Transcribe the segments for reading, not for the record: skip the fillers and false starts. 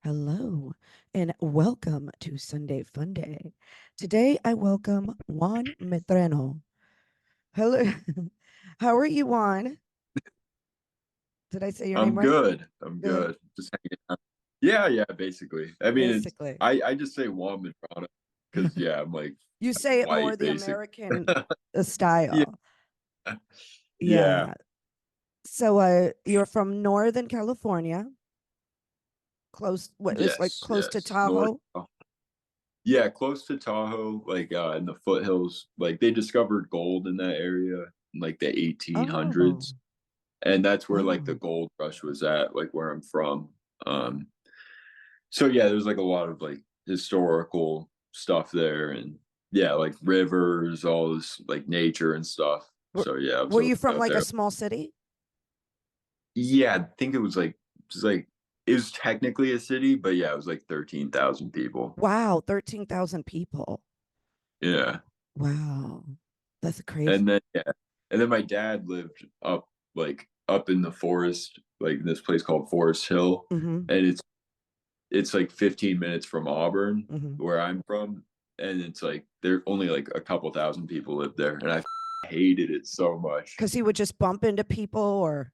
Hello and welcome to Sunday Funday. Today I welcome Juan Medrano. Hello. How are you, Juan? Did I say your name I'm right? good. I'm Good. good. Just hanging out. Yeah, basically. I mean, Basically. I just say Juan Medrano because I'm like You say it more white, the basic. American Yeah, style. yeah, Yeah. So you're from Northern California, close what is like yes, close to yes. North. Tahoe? Yeah, close to Tahoe, like in the foothills. Like they discovered gold in that area in like the Oh. 1800s, and that's where like the Oh. gold rush was at, like where I'm from. Um, so yeah, there's like a lot of like historical stuff there, and yeah, like rivers, all this like nature and stuff. Were, So yeah, I was were you always from out like a there. small city? Yeah, I think it was like just like it was technically a city, but yeah, it was like 13,000 people. Wow, 13,000 people. Yeah. Wow. That's crazy. And then yeah. And then my dad lived up in the forest, like this place called Forest Hill. Mm-hmm. And it's like 15 minutes from Auburn, Mm-hmm. where I'm from, and it's like there only like a couple thousand people live there, and I hated it so much. Because he would just bump into people or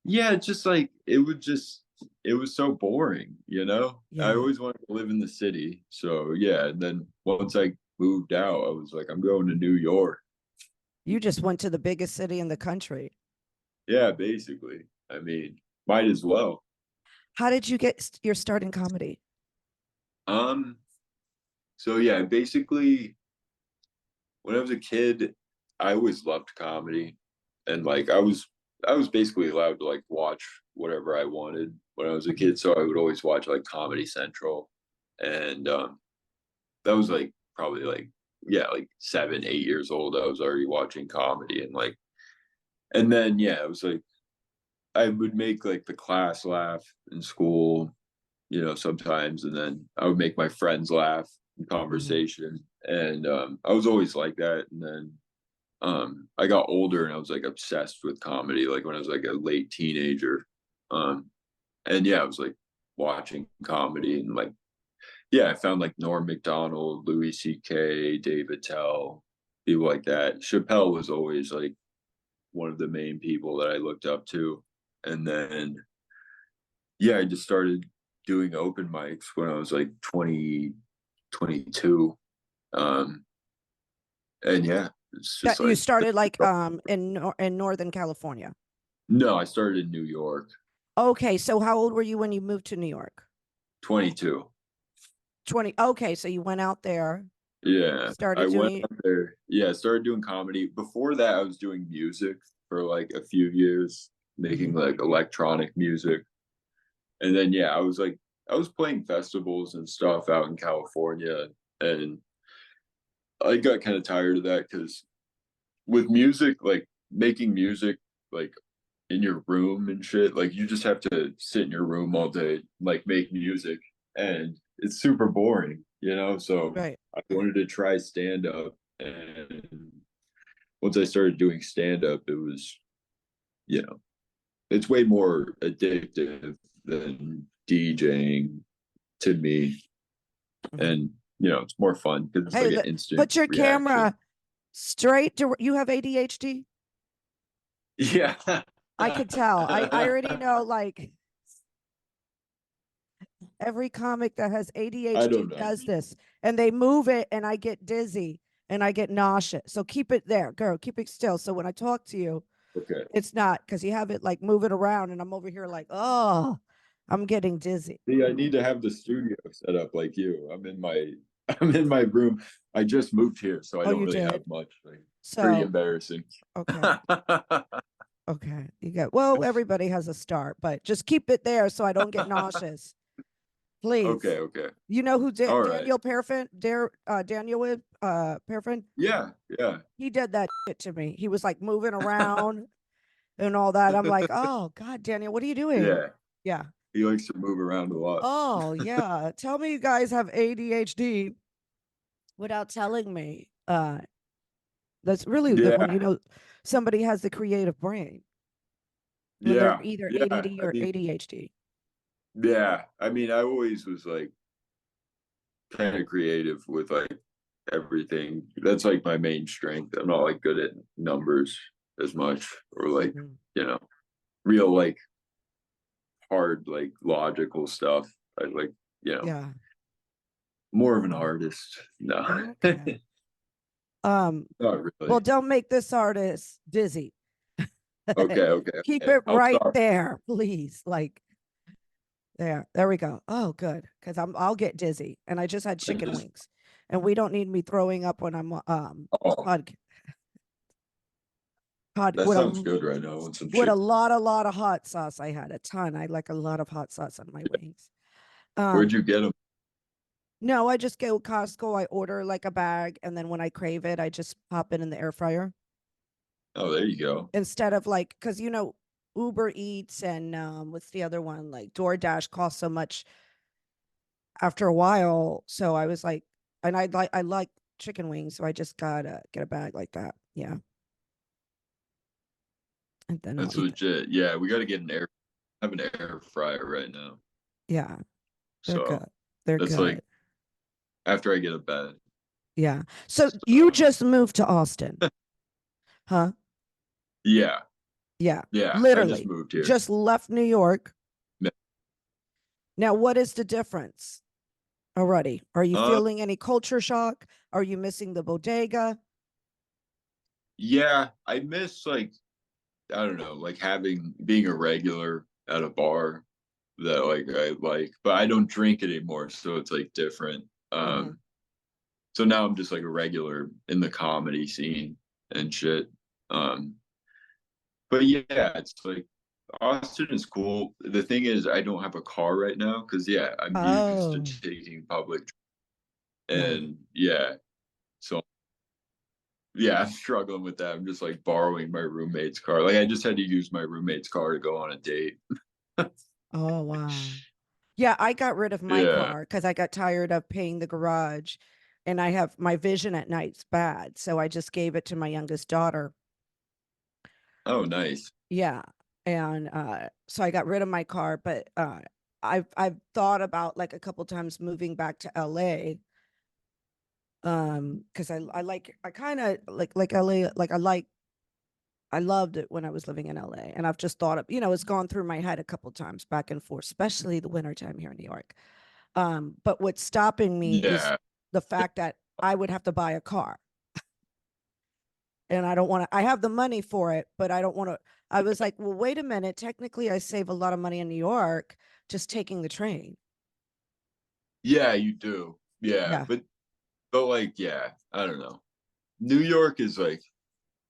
Yeah, it's just like it was so boring, you know. I yeah. always wanted to live in the city, so yeah. And then once I moved out, I was like, I'm going to New York. You just went to the biggest city in the country. Yeah, basically. I mean, might as well. How did you get your start in comedy? Um, so yeah, basically when I was a kid, I always loved comedy, and like I was basically allowed to like watch whatever I wanted when I was a Mhm. kid. So I would always watch like Comedy Central, and that was like probably like yeah like 7 8 years old. I was already watching comedy, and like and then yeah it was like I would make like the class laugh in school, you know, sometimes, and then I would make my friends laugh in Mhm. conversation, and I was always like that, and then I got older and I was like obsessed with comedy like when I was like a late teenager. um and yeah I was like watching comedy, and like yeah I found like Norm Macdonald, Louis CK, Dave Attell, people like that. Chappelle was always like one of the main people that I looked up to. And then yeah I just started doing open mics when I was like 20, 22. And yeah it's just That you like started like in Northern California. no I started in New York. Okay, so how old were you when you moved to New York? 22. 20. Okay, so you went out there, Yeah, I started went doing up there. Yeah, started doing comedy. Before that, I was doing music for like a few years, making Mhm. like electronic music. And then yeah, I was playing festivals and stuff out in California, and I got kind of tired of that because with music, like making music like in your room and shit, like you just have to sit in your room all day, like make music, and it's super boring, you know? So Right. I wanted to try stand up, and once I started doing stand up, it was, you know, it's way more addictive than DJing to me. Mhm. And, you know, it's more fun because it's Hey, like an instant put your reaction. camera straight to you have ADHD? Yeah. I could tell. I already know like every comic that has I ADHD don't know. does this and they move it and I get dizzy and I get nauseous. So keep it there, girl. Keep it still. So when I talk to you, Okay. it's not because you have it like moving around and I'm over here like, oh, I'm getting dizzy. See, I need to have the studio set up like you. I'm in my room. I just moved here, so I Oh, don't you really did. have much. Like, pretty So, embarrassing. okay. Okay. You got, well, everybody has a start, but just keep it there so I don't get nauseous. Please. Okay, okay. You know who All right. Daniel Perfin, Daniel Perfin? Yeah, yeah. He did that shit to me. He was like moving around and all that. I'm like, oh God, Daniel, what are you doing? Yeah. Yeah. He likes to move around a lot. Oh yeah. Tell me you guys have ADHD without telling me. That's really good when you Yeah. know somebody has the creative brain. when they're Yeah. either Yeah. ADD or ADHD. Yeah. I mean, I always was like kind of creative with like everything. That's like my main strength. I'm not like good at numbers as much or like, Mhm. you know, real like hard, like logical stuff. I like, Yeah. more of an Yeah. artist. No, Okay. Um, not well, really. don't make this artist dizzy. Okay. Okay. Keep Okay. it I'll right start. there, please. Like there we go. Oh, good. Because I'll get dizzy. And I just had I chicken just, wings. And we don't need me throwing up when I'm oh, pod, that sounds good right now with some with a chicken. lot of hot sauce. I had a ton. I like a lot of hot sauce on my wings. Where'd Um, you get them? no, I just go Costco. I order like a bag, and then when I crave it, I just pop it in the air fryer Oh, there you go. instead of like because Uber Eats and what's the other one, like DoorDash, costs so much after a while. So I was like, and I like chicken wings, so I just gotta get a bag like that. Yeah, and then I'll That's eat them. legit. Yeah, we got to get an air. I have an air fryer right now, Yeah, they're so good. They're that's like good. after I get a bed. Yeah. So you So just moved to Austin, huh? yeah, Yeah, yeah. I just literally moved here. just left New York. Now, what is the difference already? Are you Uh, feeling any culture shock? Are you missing the bodega? yeah. I miss like I don't know, like having being a regular at a bar that like I like, but I don't drink anymore, so it's like different. Mm-hmm. So now I'm just like a regular in the comedy scene and shit. Um, but yeah, it's like Austin is cool. The thing is, I don't have a car right now because yeah, I'm used to Oh, taking public yeah. and yeah, so yeah, I'm struggling with that. I'm just like borrowing my roommate's car. Like I just had to use my roommate's car to go on a date. Oh, wow. Yeah, I got rid of my Yeah. car because I got tired of paying the garage, and I have my vision at night's bad. So I just gave it to my youngest daughter. Oh, nice. Yeah. And so I got rid of my car, but I've thought about like a couple times moving back to LA. Because I like I kind of like LA, like I loved it when I was living in LA. And I've just thought of, it's gone through my head a couple times back and forth, especially the wintertime here in New York. But what's stopping me is Yeah. the fact that I would have to buy a car. And I don't want to, I have the money for it, but I don't want to. I was like, well, wait a minute. Technically, I save a lot of money in New York just taking the train. Yeah, you do. Yeah, Yeah. but like yeah, I don't know. New York is like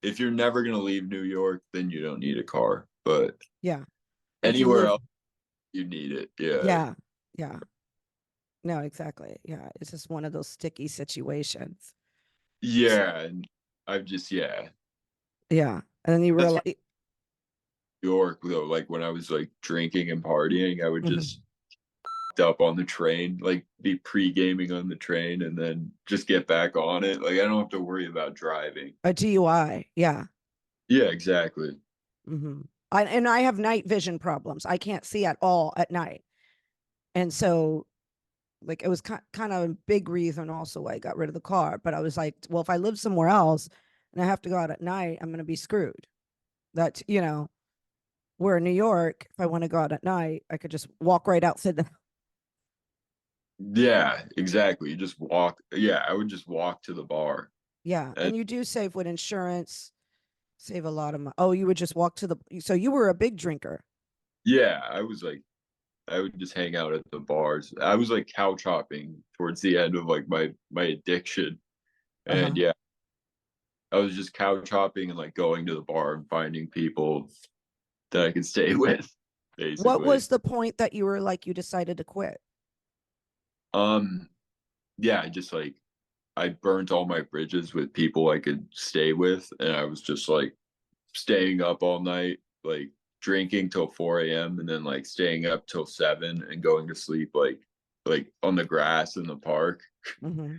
if you're never gonna leave New York, then you don't need a car. But Yeah. If you anywhere live, else, you need it. Yeah. yeah. Yeah. No, exactly. Yeah. It's just one of those sticky situations. Yeah, and I've just yeah. Yeah. And then you That's realize, New York though. Like when I was like drinking and partying, I would mhm, just up on the train, like be pre-gaming on the train and then just get back on it. Like I don't have to worry about driving. a DUI. Yeah. Yeah, exactly. And I have night vision problems. I can't see at all at night. And so, like, it was kind of a big reason also why I got rid of the car. But I was like, well, if I live somewhere else and I have to go out at night, I'm going to be screwed. That, where in New York, if I want to go out at night, I could just walk right outside the, Yeah, exactly. You just walk. Yeah, I would just walk to the bar. yeah. And And you do save with insurance, save a lot of money. Oh, you would just walk to the, so you were a big drinker. yeah, I was like I would just hang out at the bars. I was like couch hopping towards the end of like my addiction. Uh And huh. yeah, I was just couch hopping and like going to the bar and finding people that I could stay with, What basically. was the point that you were like, you decided to quit? Um, yeah, I just like I burnt all my bridges with people I could stay with, and I was just like staying up all night, like drinking till 4 a.m. and then like staying up till 7 and going to sleep like on the grass in the park. Mm-hmm.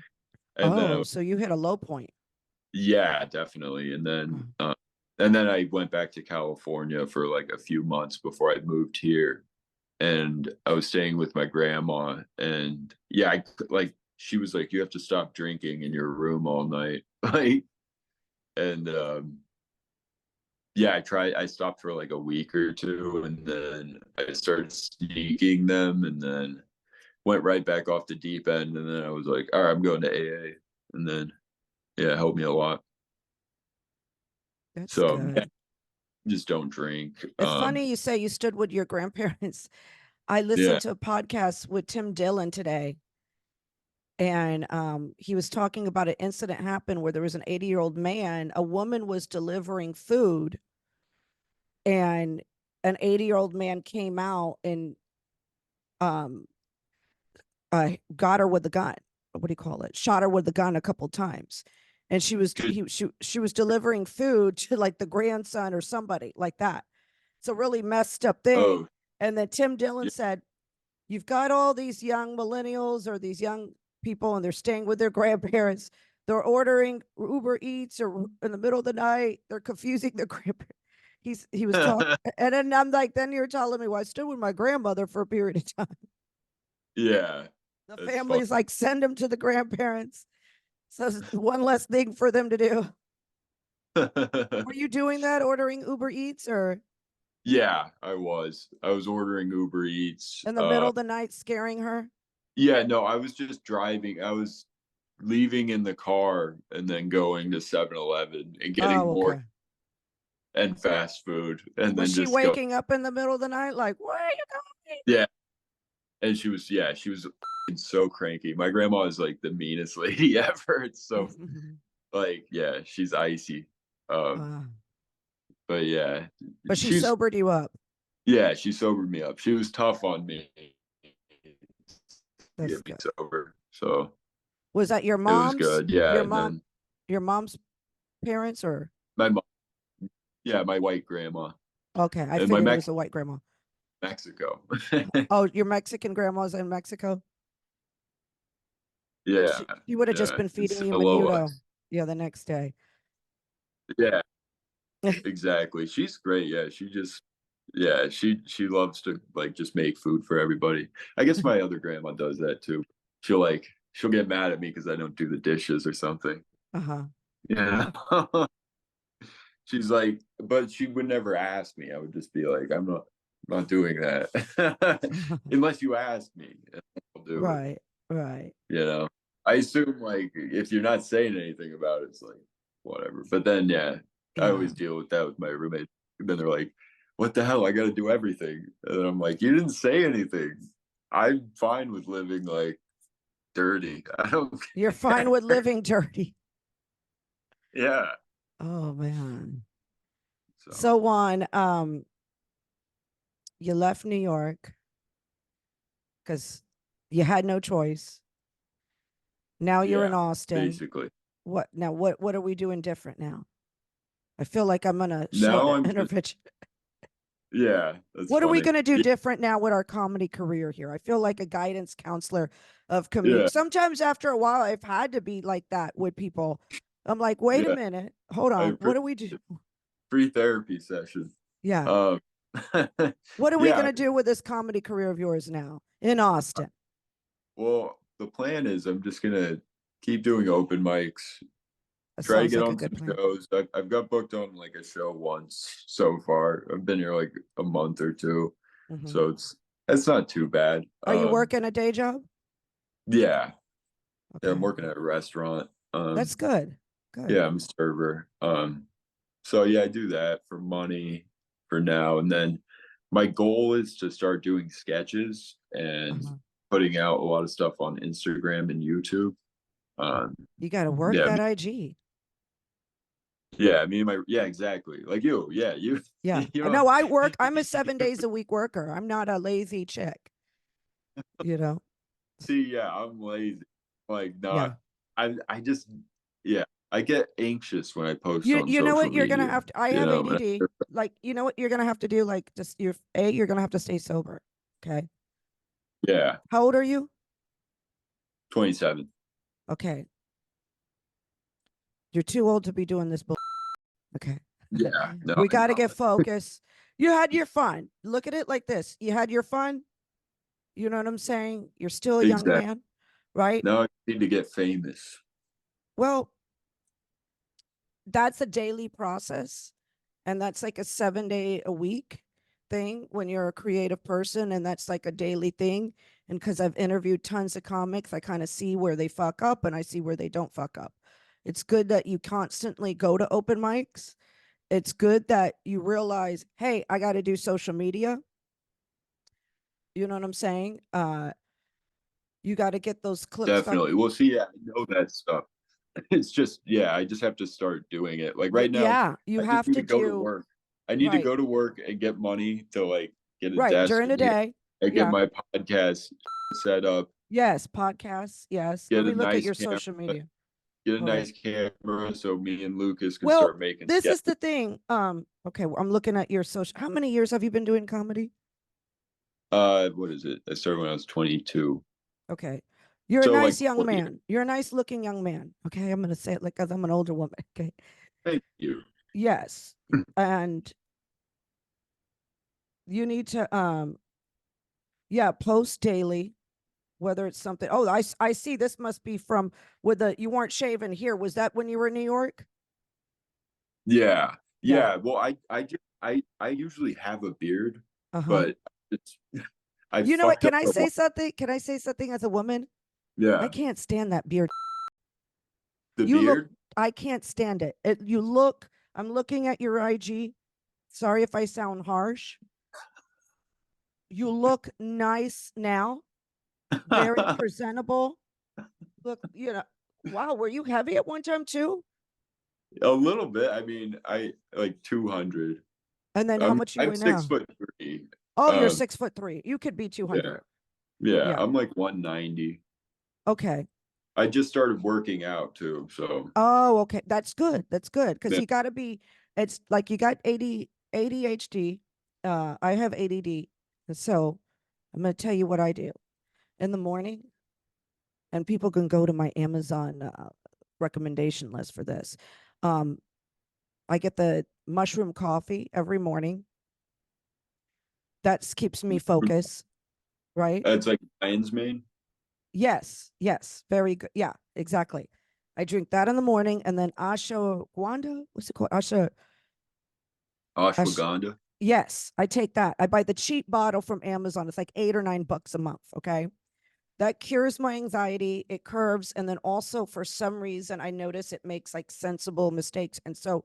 And then Oh, so you hit a low point. yeah, definitely. And then Mm. and then I went back to California for like a few months before I moved here, and I was staying with my grandma, and yeah, like she was like, you have to stop drinking in your room all night, like, and yeah, I stopped for like a week or two, and then I started sneaking them, and then went right back off the deep end, and then I was like, all right, I'm going to AA, and then yeah, it helped me a lot. That's So yeah, good. just don't drink. It's funny you say you stood with your grandparents. I Yeah, listened to a podcast with Tim Dillon today, and he was talking about an incident happened where there was an 80-year-old man. A woman was delivering food, and an 80-year-old man came out and um, got her with a gun. What do you call it? Shot her with the gun a couple times, and good. she was delivering food to like the grandson or somebody like that. It's a really messed up thing. Oh, And then Tim Dillon yeah. said, "You've got all these young millennials or these young people, and they're staying with their grandparents. They're ordering Uber Eats or in the middle of the night. They're confusing their grandparents." He was talking, and then I'm like, then you're telling me, well, I stood with my grandmother for a period of time. Yeah, The that's fun. family's like, send them to the grandparents. So it's one less thing for them to do. Were you doing that, ordering Uber Eats or Yeah, I was ordering Uber Eats. in the middle of the night scaring her? Yeah, no, I was just driving. I was leaving in the car and then going to 7-Eleven and getting Oh, more okay. and fast food and Was then she just go. waking up in the middle of the night like, where are you going? Yeah, and she was so cranky. My grandma is like the meanest lady ever. It's so like, yeah, she's icy. Um, uh, but yeah, but she she's sobered you up. yeah, she sobered me up. She was tough on me to That's get me good. sober. So Was that it was good. Yeah. your And then your mom's parents or? my mom, yeah, my white grandma Okay, I and my figured it was a white grandma. Mexico. Oh, your Mexican grandma's in Mexico? Yeah. She would have just Yeah. been In feeding you Sinaloa. menudo. Yeah, the next day. Yeah, exactly. She's great. Yeah. Yeah, she loves to like just make food for everybody. I guess my other grandma does that too. She'll get mad at me because I don't do the dishes or something. Uh-huh. Yeah. She's like, but she would never ask me. I would just be like, I'm not doing that. Unless you ask me, I'll do it. Right, right. You know? I assume like if you're not saying anything about it, it's like whatever. But then yeah, I Yeah. always deal with that with my roommate. And then they're like, what the hell? I gotta do everything. And then I'm like, you didn't say anything. I'm fine with living like dirty. I don't You're fine care. with living dirty. Yeah. Oh man. So So Juan, you left New York because you had no choice. Now you're in yeah, Austin. basically. What are we doing different now? I feel like I'm gonna show Now I'm just intervention. yeah, that's What are we funny. gonna do different now with our comedy career here? I feel like a guidance counselor of Yeah, community. Sometimes after a while, I've had to be like that with people. I'm like, wait a yeah. minute, hold I on. What appreciate do we do? free therapy session. Yeah. Um What are we yeah, gonna do with this comedy career of yours now in Austin? well, the plan is I'm just gonna keep doing open mics, That try to sounds get like a on good some plan. shows. I've got booked on like a show once so far. I've been here like a month or two, Hmm. so it's not too bad. Are you working a day job? Yeah, yeah, I'm Okay, working at a restaurant. that's good. Good. Yeah, I'm a server. So yeah, I do that for money for now, and then my goal is to start doing sketches and Uh-huh. putting out a lot of stuff on Instagram and YouTube. Um, You got to work yeah, that IG. yeah, me and my yeah, exactly. Like you, yeah, you, Yeah. you No, know, I work. I'm a 7 days a week worker. I'm not a lazy chick. You know. see, yeah, I'm lazy. Like Yeah. not, I just, yeah, I get anxious when I post You on you know social what you're gonna media. have to. I You have know, and ADD. Like you know what you're gonna have to do. Like just you're gonna have to stay sober. Okay. yeah, How old are you? 27. Okay. You're too old to be doing this. Okay. Yeah, no, We I got to know. get focused. You had your fun. Look at it like this. You had your fun. You know what I'm saying? You're still a young Exactly. man, right? Now I need to get famous. Well, that's a daily process. And that's like a 7 day a week thing when you're a creative person. And that's like a daily thing. And because I've interviewed tons of comics, I kind of see where they fuck up and I see where they don't fuck up. It's good that you constantly go to open mics. It's good that you realize, hey, I got to do social media. You know what I'm saying? You got to get those clips done. Definitely. Well, see, yeah, I know that stuff. It's just, yeah, I just have to start doing it. Like right now, Yeah, you I just have need to to go to do work. I need to right, go to work and get money to like get a right desk during the day. and get Yeah. my podcast set up, Yes. Podcasts. Yes. Let get a me look at nice your camera, social media. get a Hold on. nice camera so me and Lucas can Well, start making this is sketches. the thing. Okay, well, I'm looking at your social. How many years have you been doing comedy? What is it? I started when I was 22. Okay. You're a So like nice young 4 years. man. You're a nice looking young man. Okay. I'm going to say it like, because I'm an older woman. Okay. Thank you. Yes. And you need to, yeah, post daily, whether it's something. Oh, I see this must be from with the, you weren't shaving here. Was that when you were in New York? Yeah. Yeah. Yeah. Well, I usually have a beard, Uh huh. but it's I You know what? fucked Can up I the one. say something? Can I say something as a woman? I Yeah. can't stand that beard. The You look, beard? I can't stand it. You look, I'm looking at your IG. Sorry if I sound harsh. You look nice now, very A presentable. Look, wow, were you heavy at one time too? little bit. I mean, I like 200. And then how much you I'm weigh six now? foot three. Oh, you're Um, 6'3". You could be yeah. 200. Yeah. Yeah. I'm like 190. Okay. I just started working out too. So Oh, okay. That's good. That's good. Because yeah. you got to be, it's like you got ADHD. I have ADD. So I'm going to tell you what I do in the morning. And people can go to my Amazon recommendation list for this. Um, I get the mushroom coffee every morning. That keeps me focused, right? It's like lion's mane, Yes, yes, very good. Yeah, exactly. I drink that in the morning, and then ashwagandha. What's it called? Ash. ashwagandha. Yes, I take that. I buy the cheap bottle from Amazon. It's like $8 or $9 a month. Okay, that cures my anxiety. It curves, and then also for some reason I notice it makes like sensible mistakes. And so,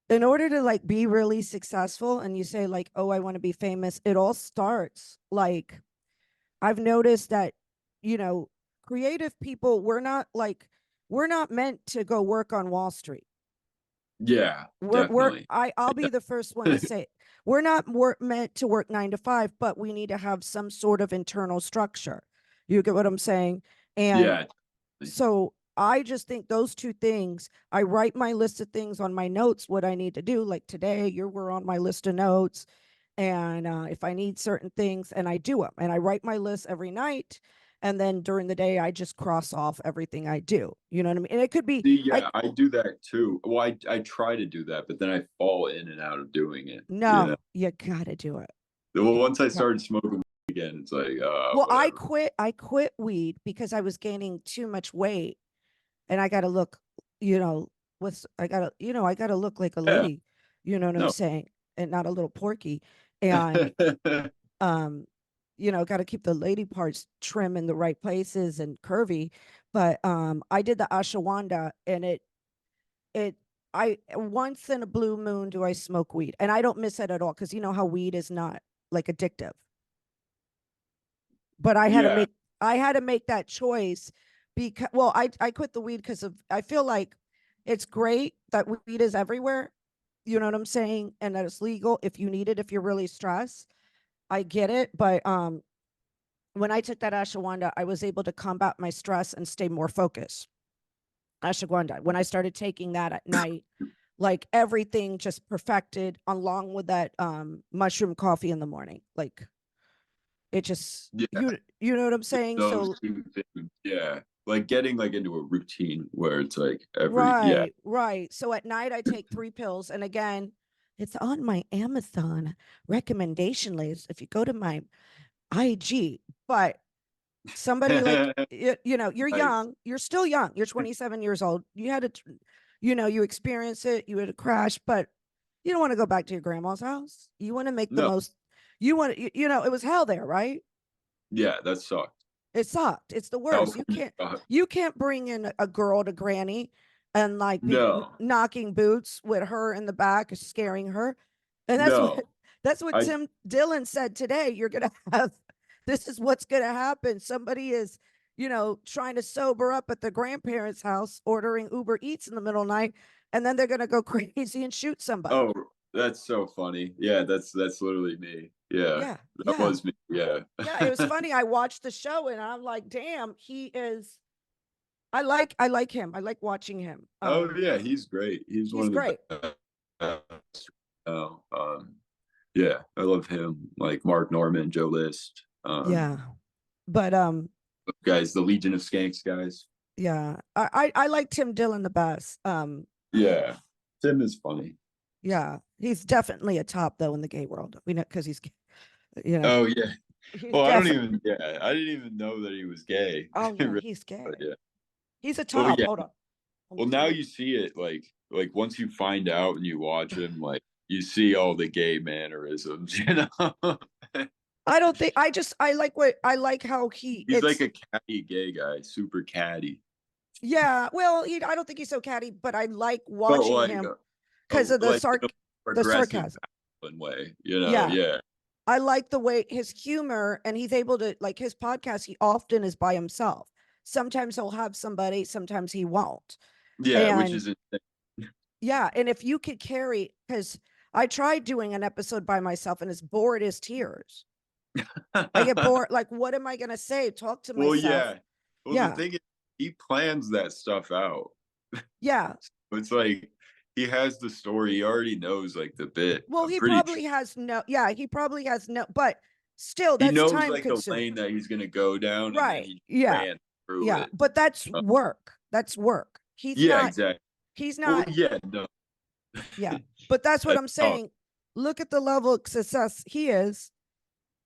in order to like be really successful, and you say like, oh, I want to be famous, it all starts like I've noticed that, you know, creative people, we're not meant to go work on Wall Street. Yeah, definitely. I'll be the first one to say we're not meant to work 9 to 5, but we need to have some sort of internal structure. You get what I'm saying? And Yeah. so I just think those two things, I write my list of things on my notes, what I need to do. Like today, you were on my list of notes. And if I need certain things, and I do them, and I write my list every night. And then during the day, I just cross off everything I do. You know what I mean? And it could be, See, yeah, I do that too. Well, I try to do that, but then I fall in and out of doing it. You know. no, you got to do it. Well, once I started smoking again, it's like, Well, whatever. I quit weed because I was gaining too much weight and I got to look, you know, I got to look like a Yeah. lady, you know what I'm No. saying? And not a little porky. And, um, got to keep the lady parts trim in the right places and curvy. But, I did the ashwagandha and it, I, once in a blue moon do I smoke weed and I don't miss it at all. Cause you know how weed is not like addictive, but Yeah. I had to make that choice because well I quit the weed because of I feel like it's great that weed is everywhere, you know what I'm saying, and that it's legal if you need it if you're really stressed. I get it, but when I took that ashwagandha I was able to combat my stress and stay more focused. Ashwagandha, when I started taking that at night, like everything just perfected along with that mushroom coffee in the morning, like it just Yeah. you know what I'm saying. Those So two things. Yeah. like getting like into a routine where it's like every yeah. Right, right. So at night I take 3 pills. And again, it's on my Amazon recommendation list if you go to my IG. But somebody like you're Nice. young, you're still young, you're 27 years old, you had you experience it, you had a crash, but you don't want to go back to your grandma's house. You want to make the No, most. You want to, it was hell there, right? yeah, that sucked. It sucked. It's the worst. you California can't sucked. you can't bring in a girl to granny and like be No, knocking boots with her in the back, scaring her. And that's what no. I Tim Dillon said today. You're gonna have this is what's gonna happen. Somebody is, trying to sober up at the grandparents' house, ordering Uber Eats in the middle of the night, and then they're gonna go crazy and shoot somebody. oh, that's so funny. Yeah, that's literally me. Yeah, Yeah, that yeah, was me. Yeah. yeah. It was funny. I watched the show and I'm like, damn, he is. I like him. I like watching him. Oh yeah, he's great. He's He's one of great. the best. Oh, yeah, I love him. Like Mark Norman, Joe List, Yeah. But guys, the Legion of Skanks guys. yeah. I like Tim Dillon the best. Yeah, Tim is funny. Yeah. He's definitely a top though in the gay world. We know because you know, Oh yeah. he's Well, I don't definitely even. Yeah, I didn't even know that he was gay. oh yeah, Really, he's gay. but yeah. He's a Well, top. yeah. Hold on. Let me Well, turn now it. you see it. Like once you find out and you watch him, like you see all the gay mannerisms. You know. I don't think I like how He's like a catty gay guy, super catty, yeah, well, I don't think he's so catty, but I like but watching like, him because of like in a the progressive sarcasm. way. You know? Yeah. Yeah, I like the way his humor, and he's able to like his podcast. He often is by himself. Sometimes he'll have somebody, sometimes he won't. yeah, which And is yeah, and if you could carry, because I tried doing an episode by myself and it's bored as tears. I get bored. Like, what am I going to say? Talk to well, myself. yeah. Well, the Yeah. thing is, he plans that stuff out. Yeah. It's like he has the story. He already knows like the bit. Well, I'm pretty sure he probably has no, but still, he that's knows time like the consuming. lane that he's gonna go down, and then Right. he Yeah. ran through Yeah. it. But that's Uh, work. That's work. yeah, exactly. He's Well, not, yeah, no, yeah. But that's what that's I'm tough. saying. Look at the level of success he is.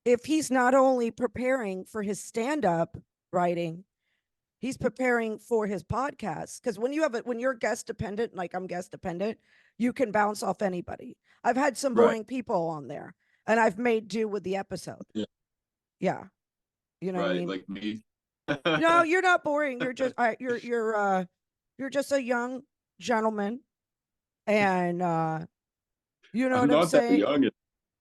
If he's not only preparing for his stand up writing, he's preparing for his podcast. Because when you're guest dependent, like I'm guest dependent, you can bounce off anybody. I've had some Right, boring people on there and I've made do with the episode. yeah, Yeah. You know what I right, mean? like me. No, you're not boring. You're just a young gentleman. And you know I'm what I'm not that saying? young.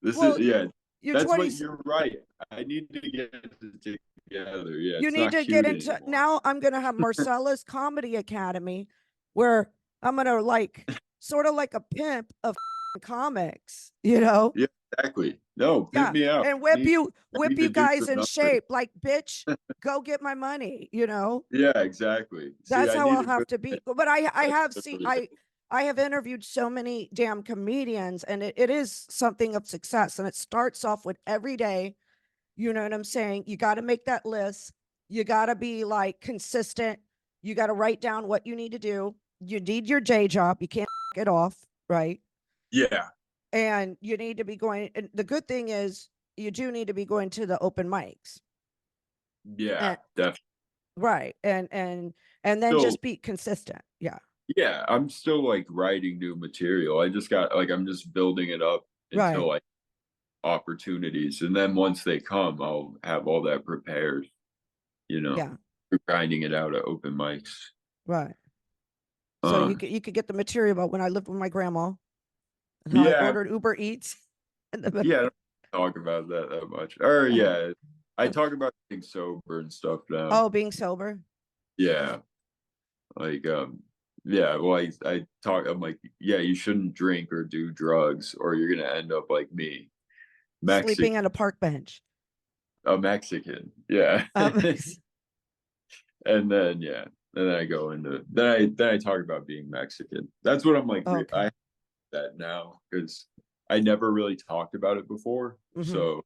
This is Well, yeah. you're That's 20. what you're right. I need to get it together. Yeah, You it's need not to get cute into anymore. now. I'm gonna have Marcella's Comedy Academy, where I'm gonna like sort of like a pimp of comics, Yeah, exactly. No, pimp Yeah, me out. and I whip need to you do guys some in numbers. shape. Like, bitch, go get my money. Yeah, exactly. See, That's I how need I'll a good have to be. man. But I That's have seen literally it. I have interviewed so many damn comedians, and it is something of success. And it starts off with every day. You know what I'm saying? You got to make that list. You got to be like consistent. You got to write down what you need to do. You need your day job. You can't get off, right? Yeah, And you need to be going. And the good thing is, you do need to be going to the open mics, yeah, and definitely. right, and then Still, just be consistent. Yeah, yeah, I'm still like writing new material. I just got like I'm just building it up right. until like opportunities, and then once they come, I'll have all that prepared. You know, Yeah, for grinding it out at open mics. right. So Um, you could get the material about when I lived with my grandma and how I yeah, ordered Uber Eats. And the, yeah, I don't talk about that much. Or yeah, I talk about being sober and stuff now. oh, being sober. Yeah, like yeah. Well, I talk. I'm like, yeah, you shouldn't drink or do drugs, or you're gonna end up like me, Mexican, Sleeping on a park bench. a Mexican. Yeah, Um, and then yeah, and then I go into then I talk about being Mexican. That's what I'm like. I okay. have that now because I never really talked about it before. Hmm. So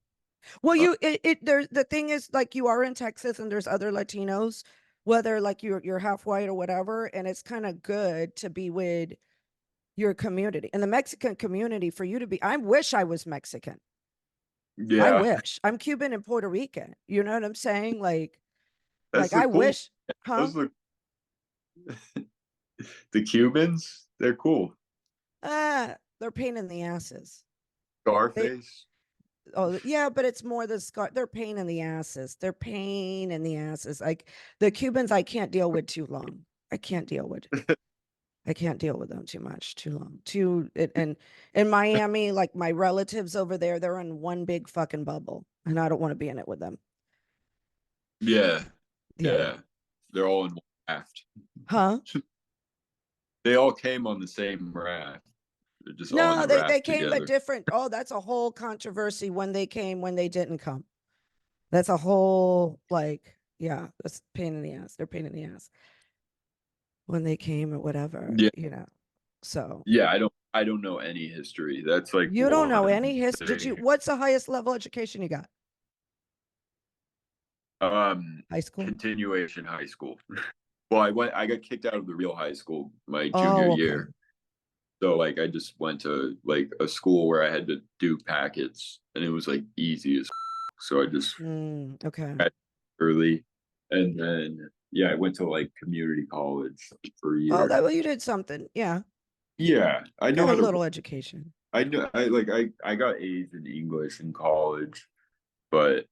Well, uh, there's the thing is like you are in Texas and there's other Latinos. whether like you're half white or whatever, and it's kind of good to be with your community and the Mexican community for you to be. I wish I was Mexican. I Yeah, wish. I'm Cuban and Puerto Rican. You know what I'm saying? that's the I cool. wish, huh? Those are the Cubans. They're cool. They're pain in the asses. They Scarface. Oh yeah, but it's more the scar. They're pain in the asses. They're pain in the asses. Like the Cubans, I can't deal with too long. I can't deal with. I can't deal with them too much, too long. And in Miami, like my relatives over there, they're in one big fucking bubble, and I don't want to be in it with them. Yeah, Yeah. yeah. They're all in one raft. Huh? They all came on the same raft. They're just all in No, the they raft came but together. different. Oh, that's a whole controversy when they came, when they didn't come. That's a whole like, yeah, that's pain in the ass. They're pain in the ass when they came or whatever, Yeah, you know. So yeah. I don't know any history. That's like you don't know one any his. Did you? thing. What's the highest level education you got? Um, High school. Continuation high school. Well, I got kicked out of the real high school my junior Oh, okay. year. So like I just went to like a school where I had to do packets and it was like easy as so I just Okay. got early and then yeah, I went to like community college for a Oh, year. that well, you did something. Yeah, Yeah, I you know got a how to little education. I know I got A's in English in college, but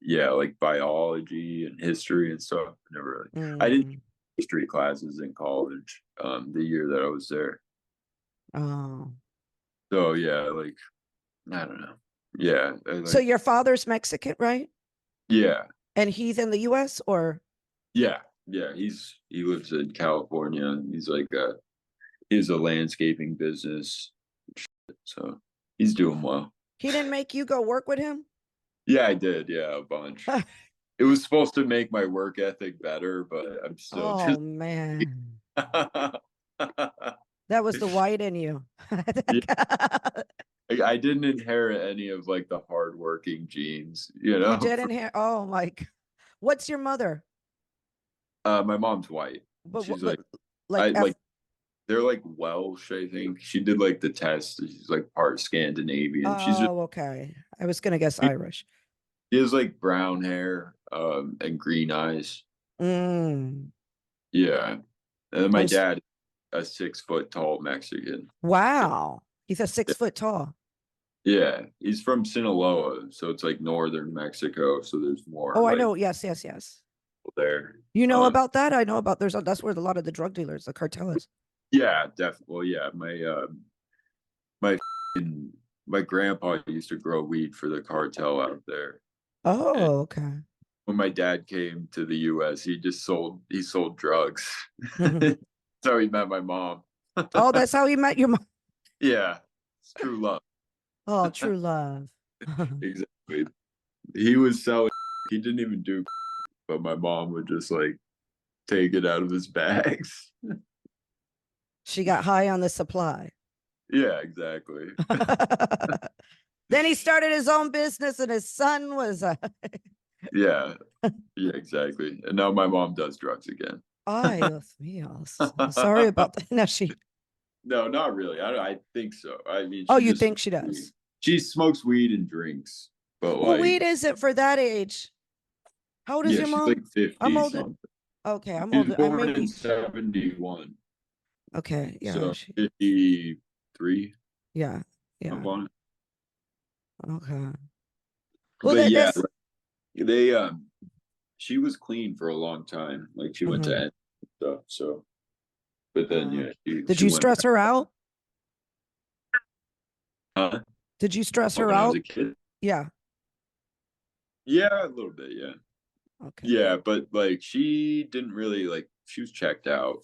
yeah, like biology and history and stuff. Never really. I didn't Mm. take history classes in college. The year that I was there. Oh, So yeah, like I don't know. Yeah, so your father's Mexican, right? yeah, And he's in the U.S. or yeah, yeah. He lives in California. He's a landscaping business, so he's doing well. he didn't make you go work with him? Yeah, I did. Yeah, a bunch. It was supposed to make my work ethic better, but I'm still Oh just. man, Yeah, that was the white in you. I didn't inherit any of like the hardworking genes, You didn't hear. Oh my. What's your mother? My mom's white. She's But like I like like they're like Welsh, I think. She did like the test. She's like part Scandinavian. Oh, okay. I was gonna guess Irish. She has like brown hair, and green eyes. Mm. Yeah. And then my I'm dad, a 6 foot tall Mexican. wow. He's a 6 foot tall. Yeah. He's from Sinaloa, so it's like northern Mexico. So there's more Oh, I like know. Yes, yes, yes. people there. You know about that? I know about that's where a lot of the drug dealers, the cartel is. Yeah, definitely. Well, yeah, my my grandpa used to grow weed for the cartel out there. And Oh, okay. when my dad came to the US, he sold drugs. Mhm. That's how he met my mom. Oh, that's how you met your mom. Yeah, it's true love. Oh, true love. Exactly. He was selling. He didn't even do, but my mom would just like take it out of his bags. She got high on the supply. Yeah, exactly. Then he started his own business, and his son was Yeah, yeah, exactly. And now my mom does drugs again. ay, Dios mío. Sorry about that. No, she. No, not really. I think so. I mean, Oh, she you just think she does? she smokes weed and drinks, but Well, like, weed isn't for that age. How old is yeah, your she's mom? like I'm 50 older. something. Okay, I'm She was older. I born in maybe. 71, Okay, yeah, so she. 53 Yeah, up yeah. on it. Okay. Well, But yeah, that's. they she was clean for a long time. Like she went to Mhm. N stuff. So, but then Uh, yeah, did she you went stress back. her out? Huh? Did you stress her When I was out? a kid. Yeah. Yeah, a little bit. Yeah, Okay. yeah, but like she didn't really like. She was checked out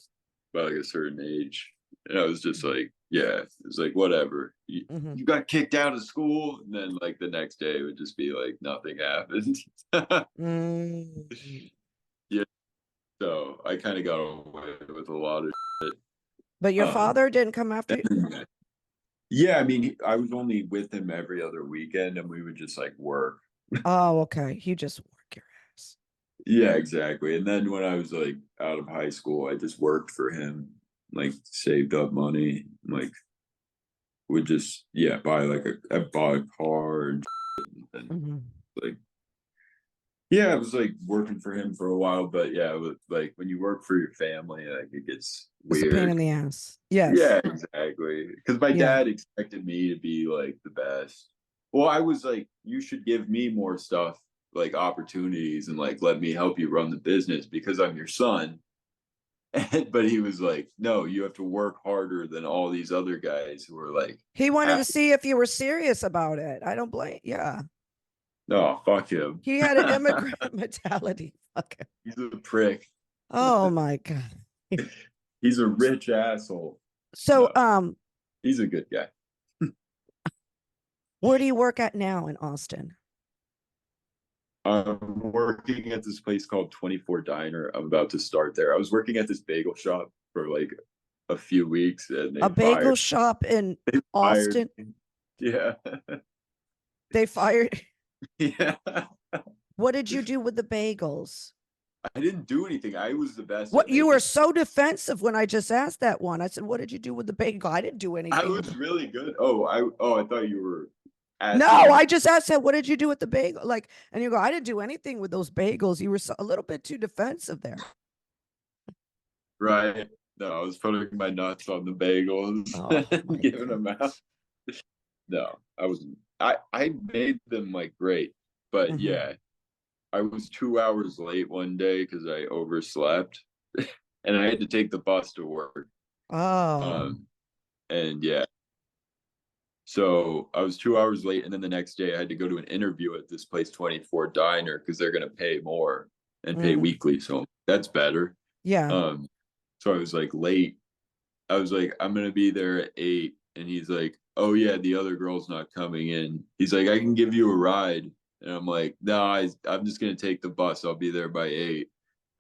by like a certain age, and I was just like, yeah, it was like whatever. Mm-hmm. You got kicked out of school, and then like the next day it would just be like nothing happened. Mm. Yeah, so I kind of got away with a lot of. But your Um, father didn't come after you? yeah, I mean, I was only with him every other weekend, and we would just like work. Oh, okay. You just work your ass. Yeah, exactly. And then when I was like out of high school, I just worked for him, like saved up money, like would just yeah buy like I bought a car and Mhm. like yeah, I was like working for him for a while, but yeah, it was, like when you work for your family, like it gets It's a pain in weird. the ass. Yes. Yeah, exactly. Because my Yeah. dad expected me to be like the best. Well, I was like, you should give me more stuff, like opportunities, and like let me help you run the business because I'm your son. But he was like, no, you have to work harder than all these other guys who are like, He wanted to happy. see if you were serious about it. I don't blame. Yeah. No, fuck him. He had an immigrant mentality. Fuck him. He's a prick. Oh my God. He's a rich asshole. So, No, he's a good guy. where do you work at now in Austin? I'm working at this place called 24 Diner. I'm about to start there. I was working at this bagel shop for like a few weeks and A they bagel fired shop in fired Austin. me. Yeah. They fired. Yeah. What did you do with the bagels? I didn't do anything. I was the best What at you were making. so defensive when I just asked that one. I said, "What did you do with the bagel?" I didn't do I anything with was them. really good. Oh, I thought you were No, asking me. I just asked that. What did you do with the bagel? Like, and you go, "I didn't do anything with those bagels." You were so, a little bit too defensive there. Right. No, I was putting my nuts on the bagels Oh and my giving God. them out. No, I wasn't. I made them like great, but Mm-hmm. yeah, I was 2 hours late one day because I overslept, and I had to take the bus to work. Oh. Um, and yeah, so I was 2 hours late, and then the next day I had to go to an interview at this place, 24 Diner, because they're gonna pay more and pay Mm. weekly, so that's better. Yeah. Um, so I was like late. I was like, I'm gonna be there at 8, and he's like, oh yeah, the other girl's not coming in. He's like, I can give you a ride, and I'm like, no, I'm just gonna take the bus. I'll be there by 8.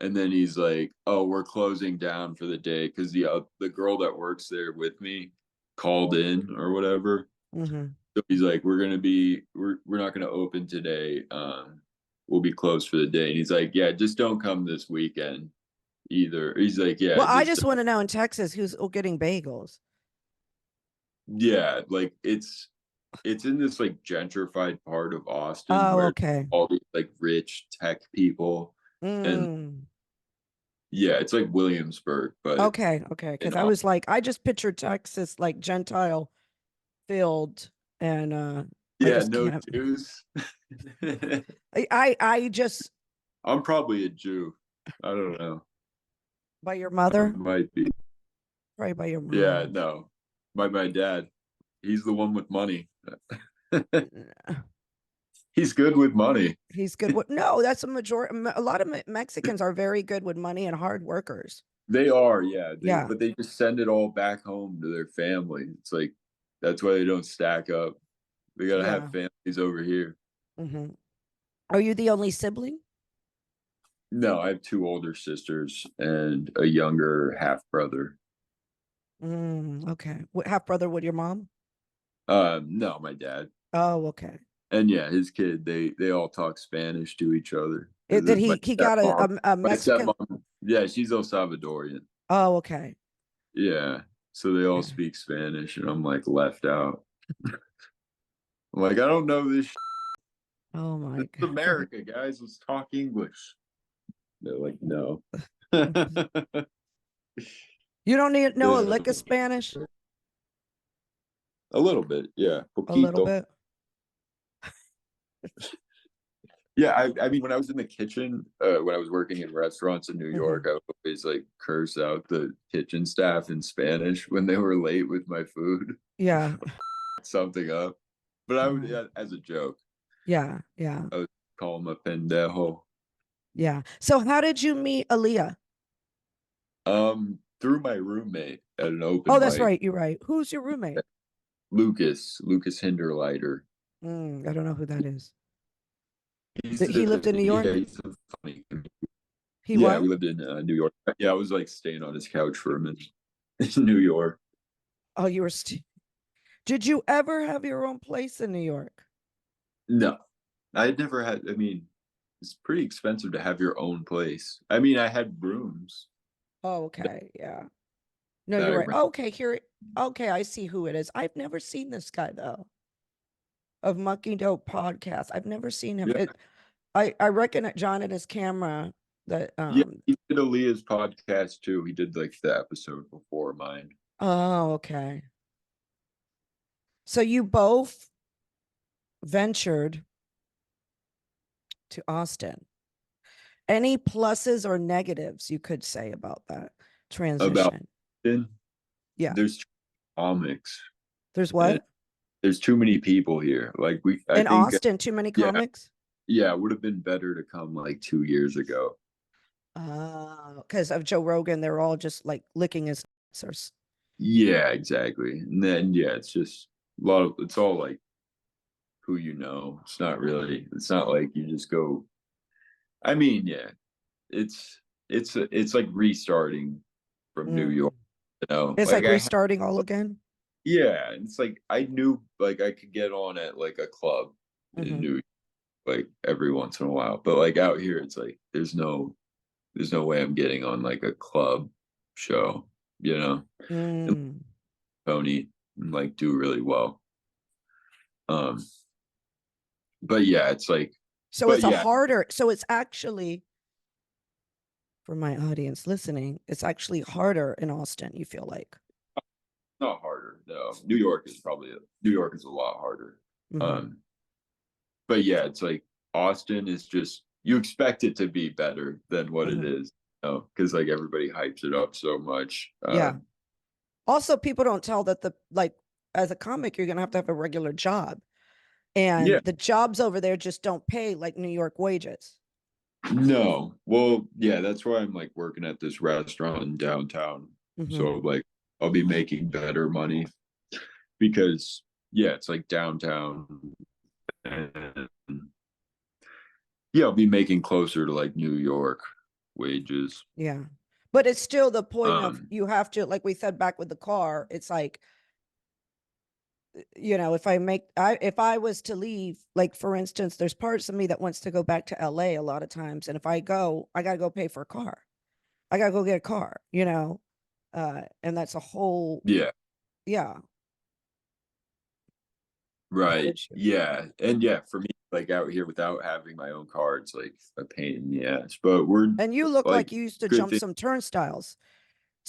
And then he's like, oh, we're closing down for the day because the girl that works there with me called in or whatever. Mm-hmm. So he's like, we're not gonna open today. We'll be closed for the day. And he's like, yeah, just don't come this weekend either. He's like, yeah, Well, I just just want to know in Texas who's getting bagels. yeah, like it's in this like gentrified part of Austin Oh, where okay. all these like rich tech people and Mm. yeah, it's like Williamsburg, but Okay, okay. in Because I Austin. was like, I just pictured Texas like Gentile filled, and I Yeah, just no can't. Jews. I just I'm probably a Jew. I don't know. by your I mother, might be. probably by your Yeah, mom. no. My dad. He's the one with money. He's good with money. He's good. No, that's a majority. A lot of Mexicans are very good with money and hard workers. They are, yeah. Yeah, But they just send it all back home to their family. It's like that's why they don't stack up. We gotta have yeah. families over here. Hmm. Are you the only sibling? No, I have two older sisters and a younger half brother. Okay. Half brother with your mom? No, my dad. Oh, okay. And yeah, his kid, they all talk Spanish to each other. Did My he got stepmom, a my Mexican? stepmom, yeah, she's El Salvadorian. Oh, okay. Yeah. So they all Okay. speak Spanish and I'm like left out. I'm like, I don't know this. Oh This my is God. America, guys. Let's talk English. They're like, no. You don't need know a Yeah. lick of Spanish? A little bit, yeah. A little Poquito. bit. Yeah, I mean, when I was in the kitchen, when I was working in restaurants in New York, Hmm. I would always like curse out the kitchen staff in Spanish when they were late with my food, Yeah. something up. But I would, Mhm. yeah, as a joke, Yeah. Yeah. I would call him a pendejo. Yeah. So how did you meet Aaliyah? Through my roommate at an Oh, open that's mic, right. You're right. Who's your roommate? Lucas Hinderleiter. I don't know who that is. He's He lived in New yeah, York? he's a funny. He Yeah, what? we lived in New York. Yeah, I was like staying on his couch for a minute in New York. Oh, you were. Did you ever have your own place in New York? No, I had never had. I mean, it's pretty expensive to have your own place. I mean, I had rooms Oh, okay. Yeah. No, that you're I right. rent. Okay, here. Okay, I see who it is. I've never seen this guy though. Of Mucky Dope podcast. I've never seen him. Yeah, I reckon John and his camera that yeah. He did Aaliyah's podcast too. He did like the episode before mine. oh, okay. So you both ventured to Austin. Any pluses or negatives you could say about that About transition? Yeah. there's comics There's and what? there's too many people here. Like I In think Austin, too many yeah, comics? yeah, it would have been better to come like 2 years ago. Because of Joe Rogan, they're all just like licking his nuts. Yeah, exactly. And then yeah, it's just a lot of it's all like who you know. It's not really. It's not like you just go. I mean, yeah, it's it's like restarting from New Mm. York. You know, It's like like restarting all again. yeah, it's like I knew like I could get on at like a club in Hmm. New York like every once in a while, but like out here, it's like there's no way I'm getting on like a club show. You know, and Mm. Tony like do really well. Um, but yeah, it's like, So but it's a yeah, harder, so it's actually, for my audience listening, it's actually harder in Austin, you feel like. not harder. No, New York is probably New York is a lot harder. Hmm. Um, but yeah, it's like Austin is just you expect it to be better than what it Hmm. is, you know, because like everybody hypes it up so much. Yeah. Also, people don't tell that like, as a comic, you're going to have a regular job. Yeah, And the jobs over there just don't pay like New York wages. no, well, yeah, that's why I'm like working at this restaurant in downtown. Hmm. So like I'll be making better money because yeah, it's like downtown and yeah, I'll be making closer to like New York wages. Yeah. But it's still the point of Um, you have to, like we said back with the car, it's like, if I was to leave, like for instance, there's parts of me that wants to go back to LA a lot of times. And if I go, I got to go pay for a car. I got to go get a car. And that's a whole, yeah, yeah, whole right. issue. Yeah. And yeah, for me, like out here without having my own car, it's like a pain in the ass. But we're And you look like like you used to good jump thing. some turnstiles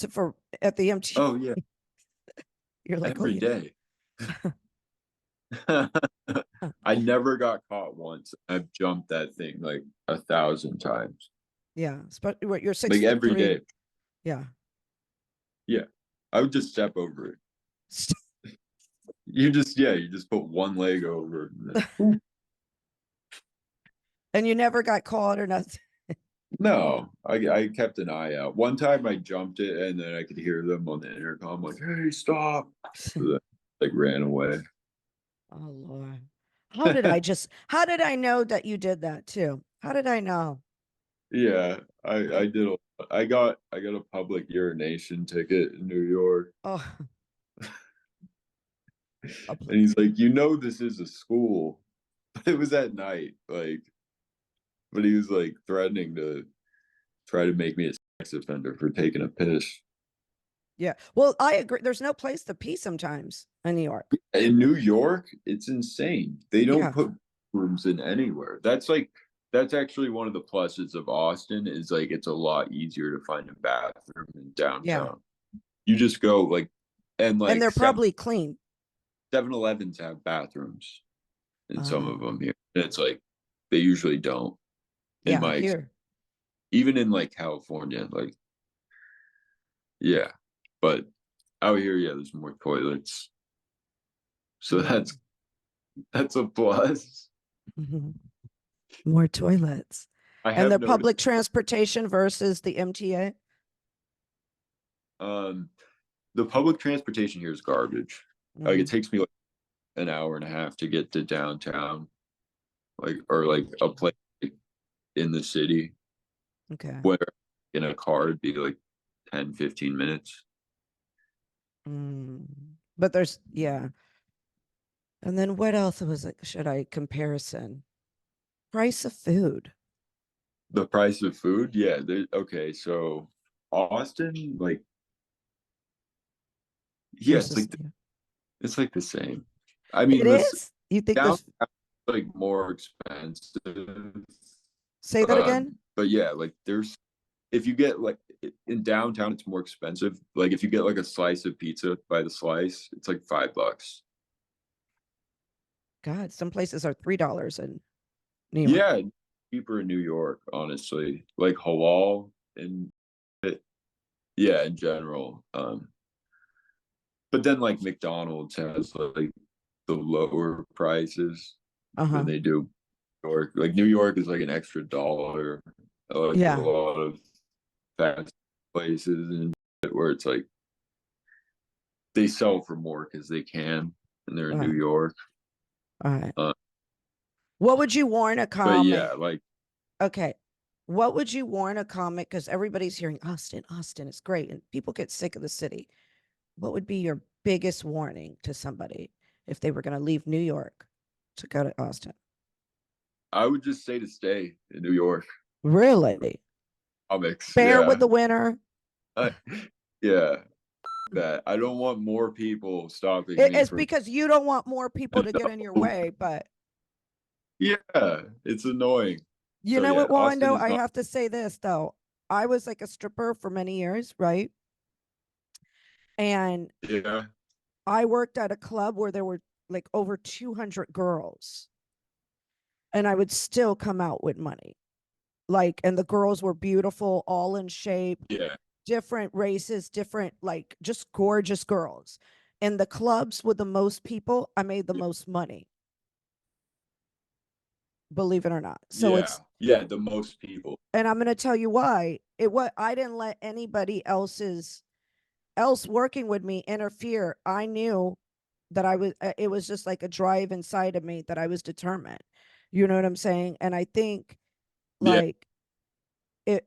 for at the MT. Oh yeah, You're like, oh every yeah. day. I never got caught once. I've jumped that thing like 1,000 times. Yeah. But what, you're six Like foot every three. day. Yeah. Yeah. I would just step over it. You just put one leg over it. And you never got caught or nothing. No, I kept an eye out. One time I jumped it and then I could hear them on the intercom like, "Hey, stop!" So then, like ran away. Oh Lord. How did I know that you did that too? How did I know? Yeah, I did. I got a public urination ticket in New York, Oh, and public. he's like, "You know, this is a school." But it was at night, like, but he was like threatening to try to make me a sex offender for taking a piss. Yeah. Well, I agree. There's no place to pee sometimes in New York. In New York, it's insane. They don't Yeah. put rooms in anywhere. That's actually one of the pluses of Austin is like it's a lot easier to find a bathroom in Yeah. downtown. You just go like and And like they're probably clean. 7-Elevens have bathrooms in some of Uh, them here. And it's like they usually don't in yeah, my here. even in like California, like yeah. But out here, yeah, there's more toilets. So Mm. that's a plus. Mhm. More toilets. I And have the noticed public transportation versus the MTA. um the public transportation here is garbage. Like it Mm, takes me like an hour and a half to get to downtown, like or like a place in the city okay. where in a car it'd be like 10, 15 minutes. Mm. But there's, yeah. And then what else was it? Should I comparison? Price of food. The price of food, yeah. Okay, so Austin, like, yeah, versus New York? it's like the same. I It mean, this is? You think downtown this? like more expensive, Say that again? but yeah, like there's if you get like in downtown, it's more expensive. Like if you get like a slice of pizza by the slice, it's like $5. God, some places are $3 in New York. Yeah, cheaper in New York, honestly. Like halal and yeah, in general. But then like McDonald's has like the lower prices than Uh-huh. they do New York. Like New York is like an extra dollar. Like a Yeah. lot of fast places and where it's like they sell for more because they can, and they're in All New right. York. All right. Uh, What would you warn a but comic? yeah, like Okay. What would you warn a comic? Because everybody's hearing Austin, Austin is great, and people get sick of the city. What would be your biggest warning to somebody if they were going to leave New York to go to Austin? I would just say to stay in New York. Really? Comics, Bear with yeah, the winter? I, yeah. That I don't want more people stopping me It's from. because you don't want more people to get in your way, but Yeah, it's annoying. you So know yeah, what, Austin Wando? is I not. have to say this though. I was like a stripper for many years, right? And Yeah, I worked at a club where there were like over 200 girls, and I would still come out with money. Like, and the girls were beautiful, all in shape, yeah, different races, different, like just gorgeous girls. In the clubs with the most people, I made the yeah, most money, believe it or not. So yeah, it's, yeah. The most people. and I'm going to tell you why. It what I didn't let anybody else working with me interfere. I knew that I was, it was just like a drive inside of me that I was determined. You know what I'm saying? And I think Yeah, like it,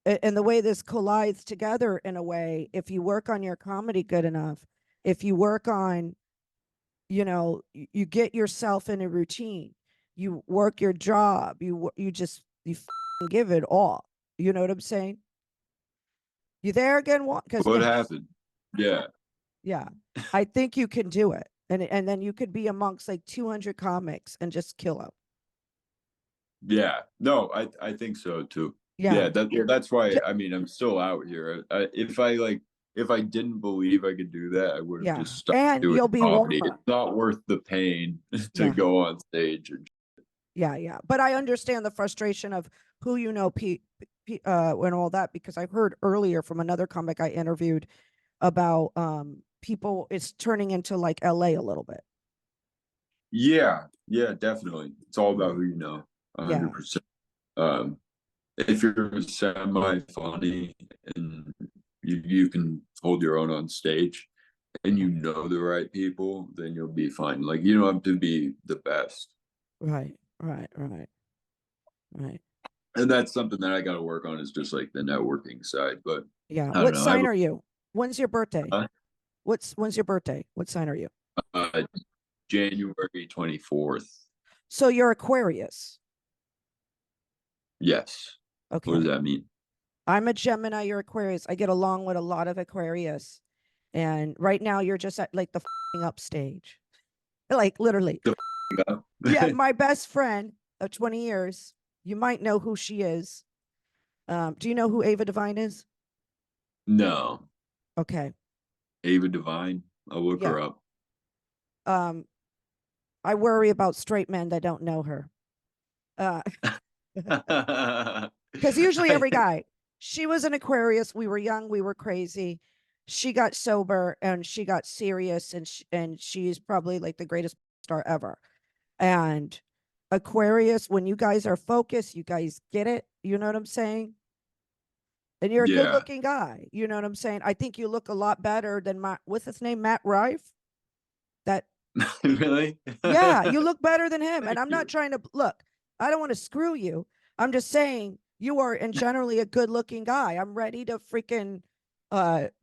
and the way this collides together in a way, if you work on your comedy good enough, if you work on, you get yourself in a routine, you work your job, you just, you give it all. You know what I'm saying? You there again? Because, what happened? Yeah, yeah, I think you can do it. And then you could be amongst like 200 comics and just kill them. yeah. No, I think so too. Yeah. Yeah, that's why. I mean, I'm still out here. If I didn't believe I could do that, I would have Yeah. just stopped And doing you'll be comedy. warmer. It's not worth the pain to Yeah. go on stage. And, Yeah. Yeah. But I understand the frustration of who and all that, because I heard earlier from another comic I interviewed about people, it's turning into like LA a little bit. yeah, yeah, definitely. It's all about Right. who you know. Yeah. 100%. Um, if you're semi funny and you can hold your own on stage and you know the right people, then you'll be fine. Like you don't have to be the best. Right. Right. Right. Right. And that's something that I got to work on is just like the networking side. But Yeah. I don't What know. I sign are you? When's your birthday? uh, When's your birthday? What sign are you? uh, January 24th. So you're Aquarius. Yes. What does Okay. that mean? I'm a Gemini, you're Aquarius. I get along with a lot of Aquarius. And right now you're just at like the up stage. Like literally. Yeah, The my best friend of 20 years, you might know who she is. Do you know who Ava Devine is? no. Okay. Ava Divine. I'll look Yeah. her up. Um, I worry about straight men that don't know her. Uh, because usually every guy, she was an Aquarius. We were young, we were crazy. She got sober and she got serious, and she's probably like the greatest star ever. And Aquarius, when you guys are focused, you guys get it. You know what I'm saying? And you're a good Yeah. looking guy. You know what I'm saying? I think you look a lot better than what's his name? Matt Rife. That, Really? yeah, you look better than him. And Thank I'm not you. trying to look, I don't want to screw you. I'm just saying you are in generally a good looking guy. I'm ready to freaking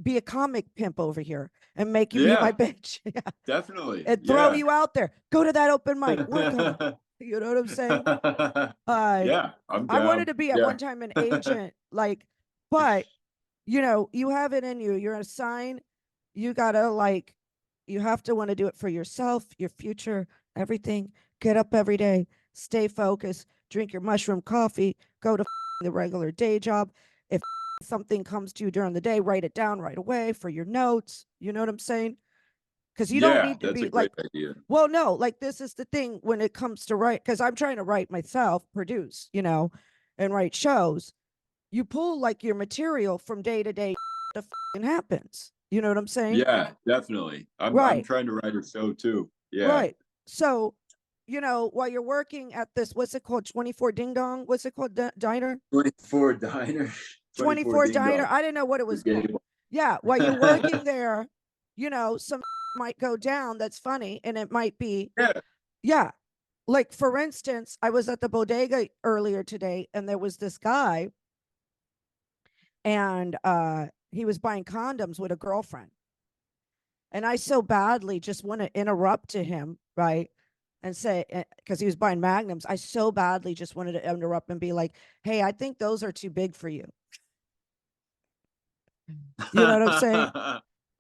be a comic pimp over here and make you be my Yeah, bitch. Yeah. definitely. And throw Yeah. you out there. Go to that open mic, work on it. You know what I'm saying? Uh, Yeah, I'm I wanted down. to be at Yeah. one time an agent, like, but you have it in you. You're a sign. You gotta like, you have to want to do it for yourself, your future, everything. Get up every day, stay focused, drink your mushroom coffee, go to the regular day job. If something comes to you during the day, write it down right away for your notes. You know what I'm saying? Because you don't Yeah, need to that's a be great like, idea. well, no, like this is the thing when it comes to write, because I'm trying to write myself, produce, and write shows. You pull like your material from day to day, the happens. You know what I'm saying? Yeah, definitely. I'm Right, trying to write a show too. Yeah. right. So, while you're working at this, what's it called? 24 Ding Dong? What's it called? Diner? 24 diner, 24 24 ding Diner. dong. I didn't know what it was called. Gable. Yeah, while you're working there, some might go down that's funny, and it might be, Yeah. yeah. Like, for instance, I was at the bodega earlier today, and there was this guy, and he was buying condoms with a girlfriend. And I so badly just want to interrupt to him, right? And say, because he was buying magnums, I so badly just wanted to interrupt and be like, hey, I think those are too big for you. You know what I'm saying?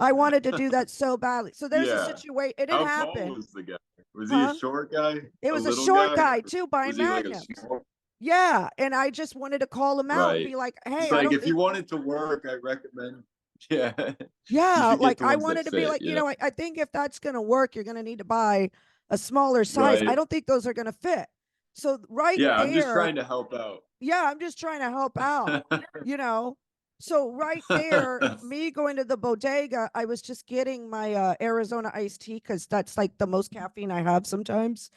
I wanted to do that so badly. So there's a Yeah. situation. It didn't How tall happen, was the guy? Was he a huh? short guy? It A was a little short guy? guy Or too buying was he like a magnums. small? Yeah. And I just wanted to call him out and Right. be like, It's hey, I like don't if you think, want it to work, I recommend. Yeah. You yeah, should get like the I ones that wanted to be fit, like, I think if that's going to work, you're going to need to buy a smaller size. I Right. don't think those are going to fit. So right Yeah, I'm just there, trying to help out. yeah, I'm just trying to help out, you know. So right there, me going to the bodega, I was just getting my Arizona iced tea because that's like the most caffeine I have sometimes.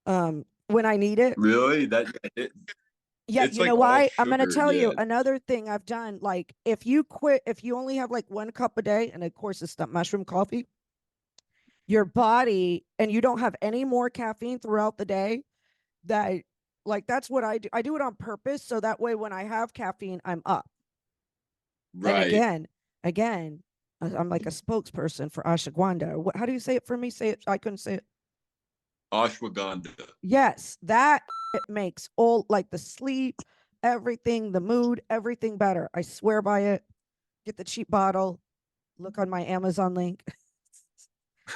When I need it. Really? Yeah, It's you know like all why? I'm gonna sugar. tell you Yeah. another thing I've done. Like, if you quit, if you only have like 1 cup a day, and of course it's the mushroom coffee, your body, and you don't have any more caffeine throughout the day, that, like, that's what I do. I do it on purpose so that way when I have caffeine, I'm up. And Right. again, I'm like a spokesperson for ashwagandha. How do you say it for me? Say it. I couldn't say it. Ashwagandha. Yes, that it makes all, like, the sleep, everything, the mood, everything better. I swear by it. Get the cheap bottle. Look on my Amazon link.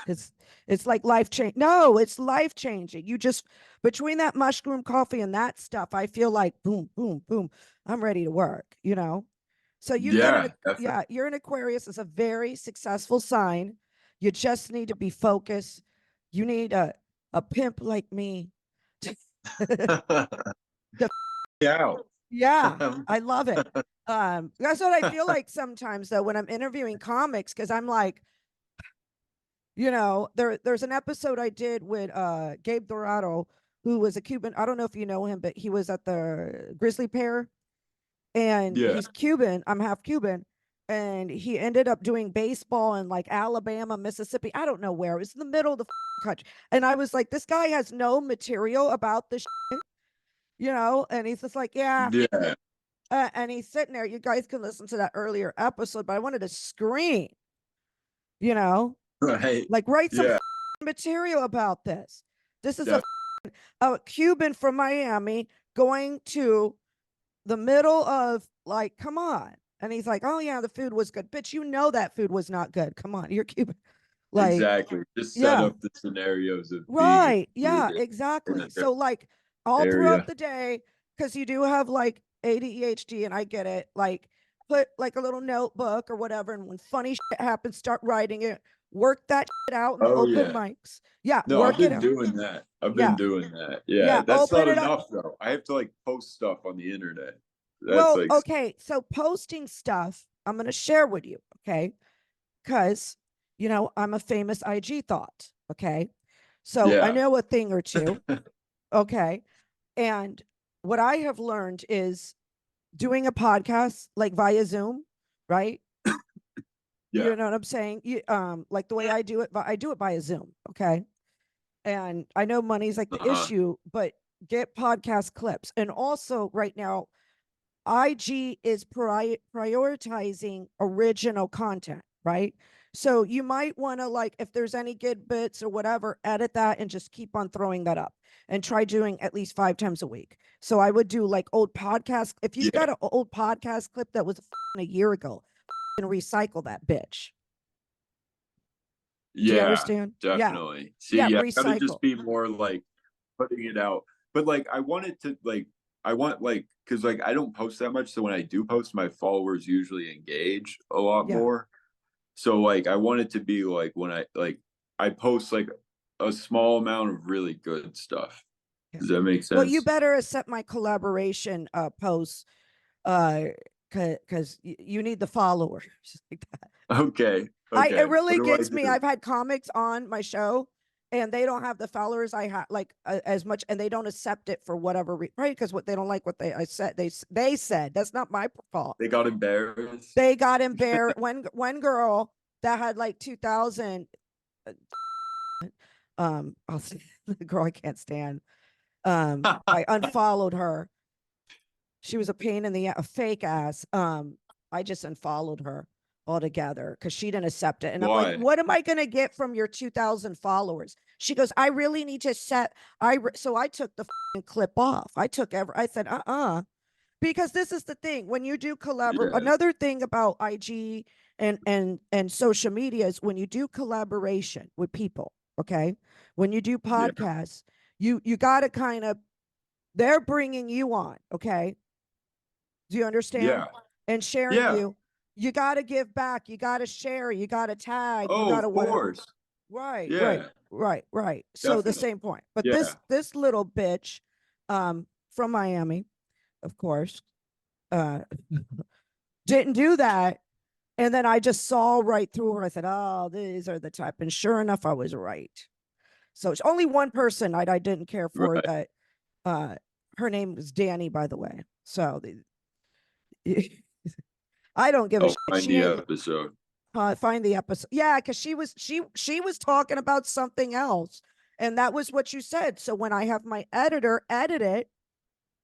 It's it's like life change. No, it's life changing. You just, between that mushroom coffee and that stuff, I feel like boom, boom, boom. I'm ready to work. So you get Yeah, definitely. yeah, you're an Aquarius. It's a very successful sign. You just need to be focused. You need a pimp like me. The, Yeah. yeah, I love it. That's what I feel like sometimes though when I'm interviewing comics, because I'm like, there's an episode I did with Gabe Dorado, who was a Cuban. I don't know if you know him, but he was at the Grizzly Pear, and Yeah. he's Cuban. I'm half Cuban, and he ended up doing baseball in like Alabama, Mississippi. I don't know where. It was in the middle of the country, and I was like, this guy has no material about this, and he's just like, yeah. Yeah. And he's sitting there. You guys can listen to that earlier episode, but I wanted to scream, you know, Right. like, write some Yeah. material about this. This is Def- a Cuban from Miami going to the middle of, like, come on. And he's like, oh, yeah, the food was good. Bitch, that food was not good. Come on. You're Cuban. Like, exactly. Just set yeah, up the scenarios of being right. Yeah, in exactly. a So, like, all throughout area. the day, because you do have like ADHD, and I get it, like, put like a little notebook or whatever. And when funny shit happens, start writing it, work that shit out in the Oh open yeah. mics. Yeah, No, I've work it been out. doing that. I've been Yeah. doing that. Yeah. Yeah. That's Open not it up. enough though. I have to like post stuff on the internet. That's Well, like okay. So posting stuff, I'm going to share with you. Okay. Because, I'm a famous IG thought. Okay. So I yeah. know a thing or two. Okay. And what I have learned is doing a podcast like via Zoom, right? Yeah. You know what I'm saying? Like the way I do it, but I do it via Zoom. Okay. And I know money's like the Uh-huh. issue, but get podcast clips. And also right now, IG is prioritizing original content, right? So you might want to, like, if there's any good bits or whatever, edit that and just keep on throwing that up and try doing at least 5 times a week. So I would do like old podcasts. If you've Yeah. got an old podcast clip that was a year ago, and recycle that bitch. Do you Yeah, understand? Yeah. definitely. See, Yeah. yeah, gotta Recycle. just be more like putting it out. But like I want it to like I want like because like I don't post that much. So when I do post, my followers usually engage a lot Yeah. more. So like I want it to be like when I post like a small amount of really good stuff. Yeah. Does that make Well, you sense? better accept my collaboration posts uh because you need the followers like that. Okay. It Okay. What really do I gets me. do? I've had comics on my show and they don't have the followers I have, like, as much, and they don't accept it for whatever right, because what they don't like what I said, they said that's not my fault. They got embarrassed. They got embarrassed. One girl that had like 2,000, I'll say the girl I can't stand. I unfollowed her. She was a pain in the a fake ass. I just unfollowed her altogether because she didn't accept it. And I'm like, Why? what am I gonna get from your 2,000 followers? She goes, I really need to set. So I took the clip off. I said, because this is the thing when you do collaborate. Yeah. Another thing about IG and social media is when you do collaboration with people. Okay, when you do Yeah. podcasts, you got to kind of, they're bringing you on. Okay, do you understand? Yeah. And sharing Yeah. you got to give back. You got to share. You got to tag. You Oh, got of to whatever. course. Right, right, Yeah. right, right. So the Definitely. same point. But Yeah. this little bitch, from Miami, of course, uh, didn't do that. And then I just saw right through her. I said, "Oh, these are the type." And sure enough, I was right. So it's only one person I didn't care for. Right. That her name was Danny, by the way. So the, I don't give a I'll shit. find She the ain't episode. find the episode. Yeah, because she was talking about something else, and that was what you said. So when I have my editor edit it,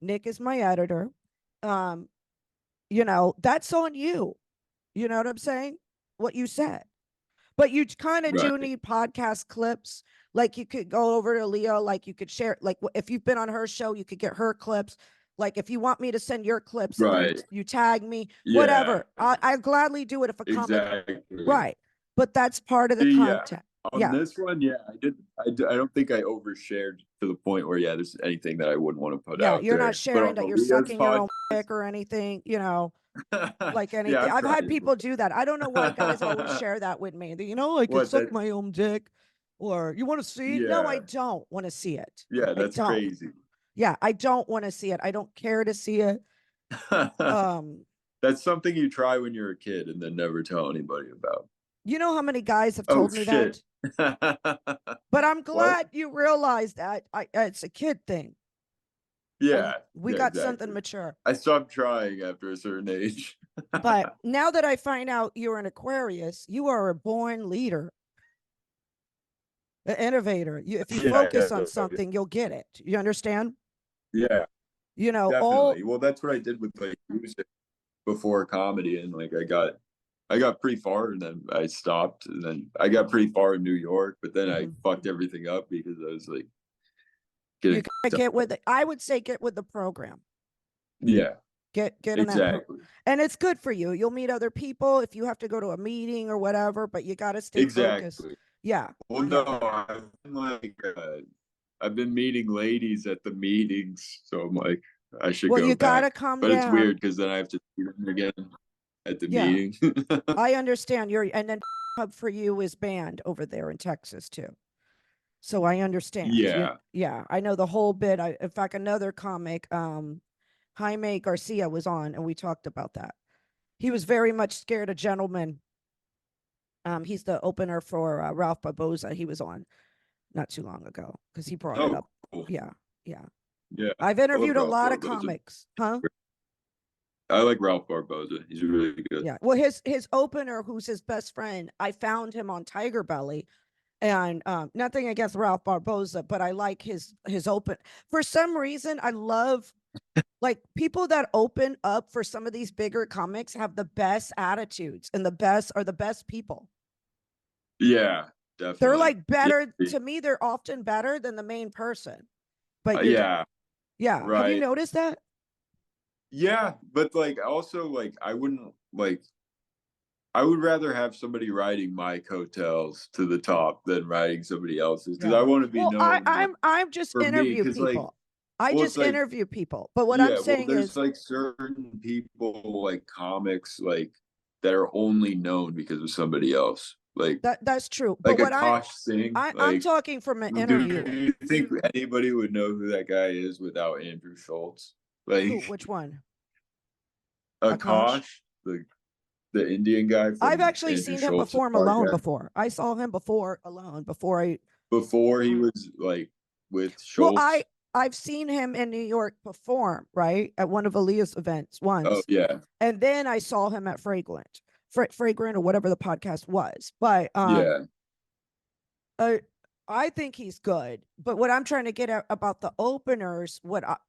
Nick is my editor. Um, that's on you. You know what I'm saying? What you said. But you kind of do Right. need podcast clips. Like you could go over to Leo, like you could share, like if you've been on her show, you could get her clips. Like if you want me to send your clips and then Right. you tag me, Yeah. whatever. I gladly do it if a comic, Exactly. right? But that's part of the See, yeah. content. On Yeah, this one, yeah, I don't think I overshared to the point where, yeah, there's anything that I wouldn't want to put yeah. out You're not there. But sharing on that the you're Leah's sucking your podcast, own dick or anything. Like yeah, anything. I've I've had tried it people before. do that. I don't know why guys always share that with me. I could What suck that? my own dick, or you want to see it? No, I Yeah. don't want to see it. Yeah, I that's don't. crazy. Yeah, I don't want to see it. I don't care to see it. Um, That's something you try when you're a kid and then never tell anybody about. you know how many guys have Oh told me shit. that? But I'm What? glad you realize that it's a kid thing, and Yeah, we yeah, got something exactly. mature. I stopped trying after a certain age. But now that I find out you're an Aquarius, you are a born leader, an innovator. If you Yeah, focus on something, you'll get it. You understand? yeah, All definitely. Well, that's what I did with like music before comedy, and like I got pretty far, and then I stopped, and then I got pretty far in New York, but then I mhm. fucked everything up because I was like You getting gotta get with it. I would say get with the program. yeah, Get in that exactly, and it's good for you. You'll meet other people if you have to go to a meeting or whatever, but you got to stay focused. exactly. Yeah. Well, no, Yeah. I've been meeting ladies at the meetings, so I'm like I should Well, go you got to back, calm but it's down. weird because then I have to see them again at the Yeah. meeting. I understand and then Hub for You is banned over there in Texas too. So I understand. Yeah. Yeah, I know the whole bit. In fact, another comic, Jaime Garcia was on and we talked about that. He was very much scared of gentlemen. He's the opener for Ralph Barboza. He was on not too long ago because he brought it Oh, up. cool. Yeah, yeah. Yeah. I've I love interviewed a Ralph lot of Barboza. comics, huh? I like Ralph Barboza. He's really good. Yeah. Well, his opener, who's his best friend, I found him on Tiger Belly, and nothing against Ralph Barboza, but I like his open. For some reason, I love like people that open up for some of these bigger comics have the best attitudes and the best people. Yeah, They're definitely. like Yeah, better to me. They're often better than the main person. But yeah, yeah. Have you right. noticed that? Yeah, but like also like I would rather have somebody riding my coattails to the top than riding somebody else's because I Yeah. want to be Well, known like I'm just for me interview because like people. I well just it's like interview people. But what I'm yeah well saying there's is like certain people like comics like that are only known because of somebody else that that's true. But like a what Kosh Singh I'm like talking from an do interviewer. you think anybody would know who that guy is without Andrew Schultz Who? like Which one? Akash? Akash the Indian guy I've from actually Andrew seen him Schultz's perform alone podcast before. I saw him before alone before I before he was like with well, Schultz. I've seen him in New York perform, right? At one of Aaliyah's events Oh once. yeah, And then I saw him at Fragrant or whatever the podcast was. But yeah, uh, I think he's good. But what I'm trying to get at about the openers,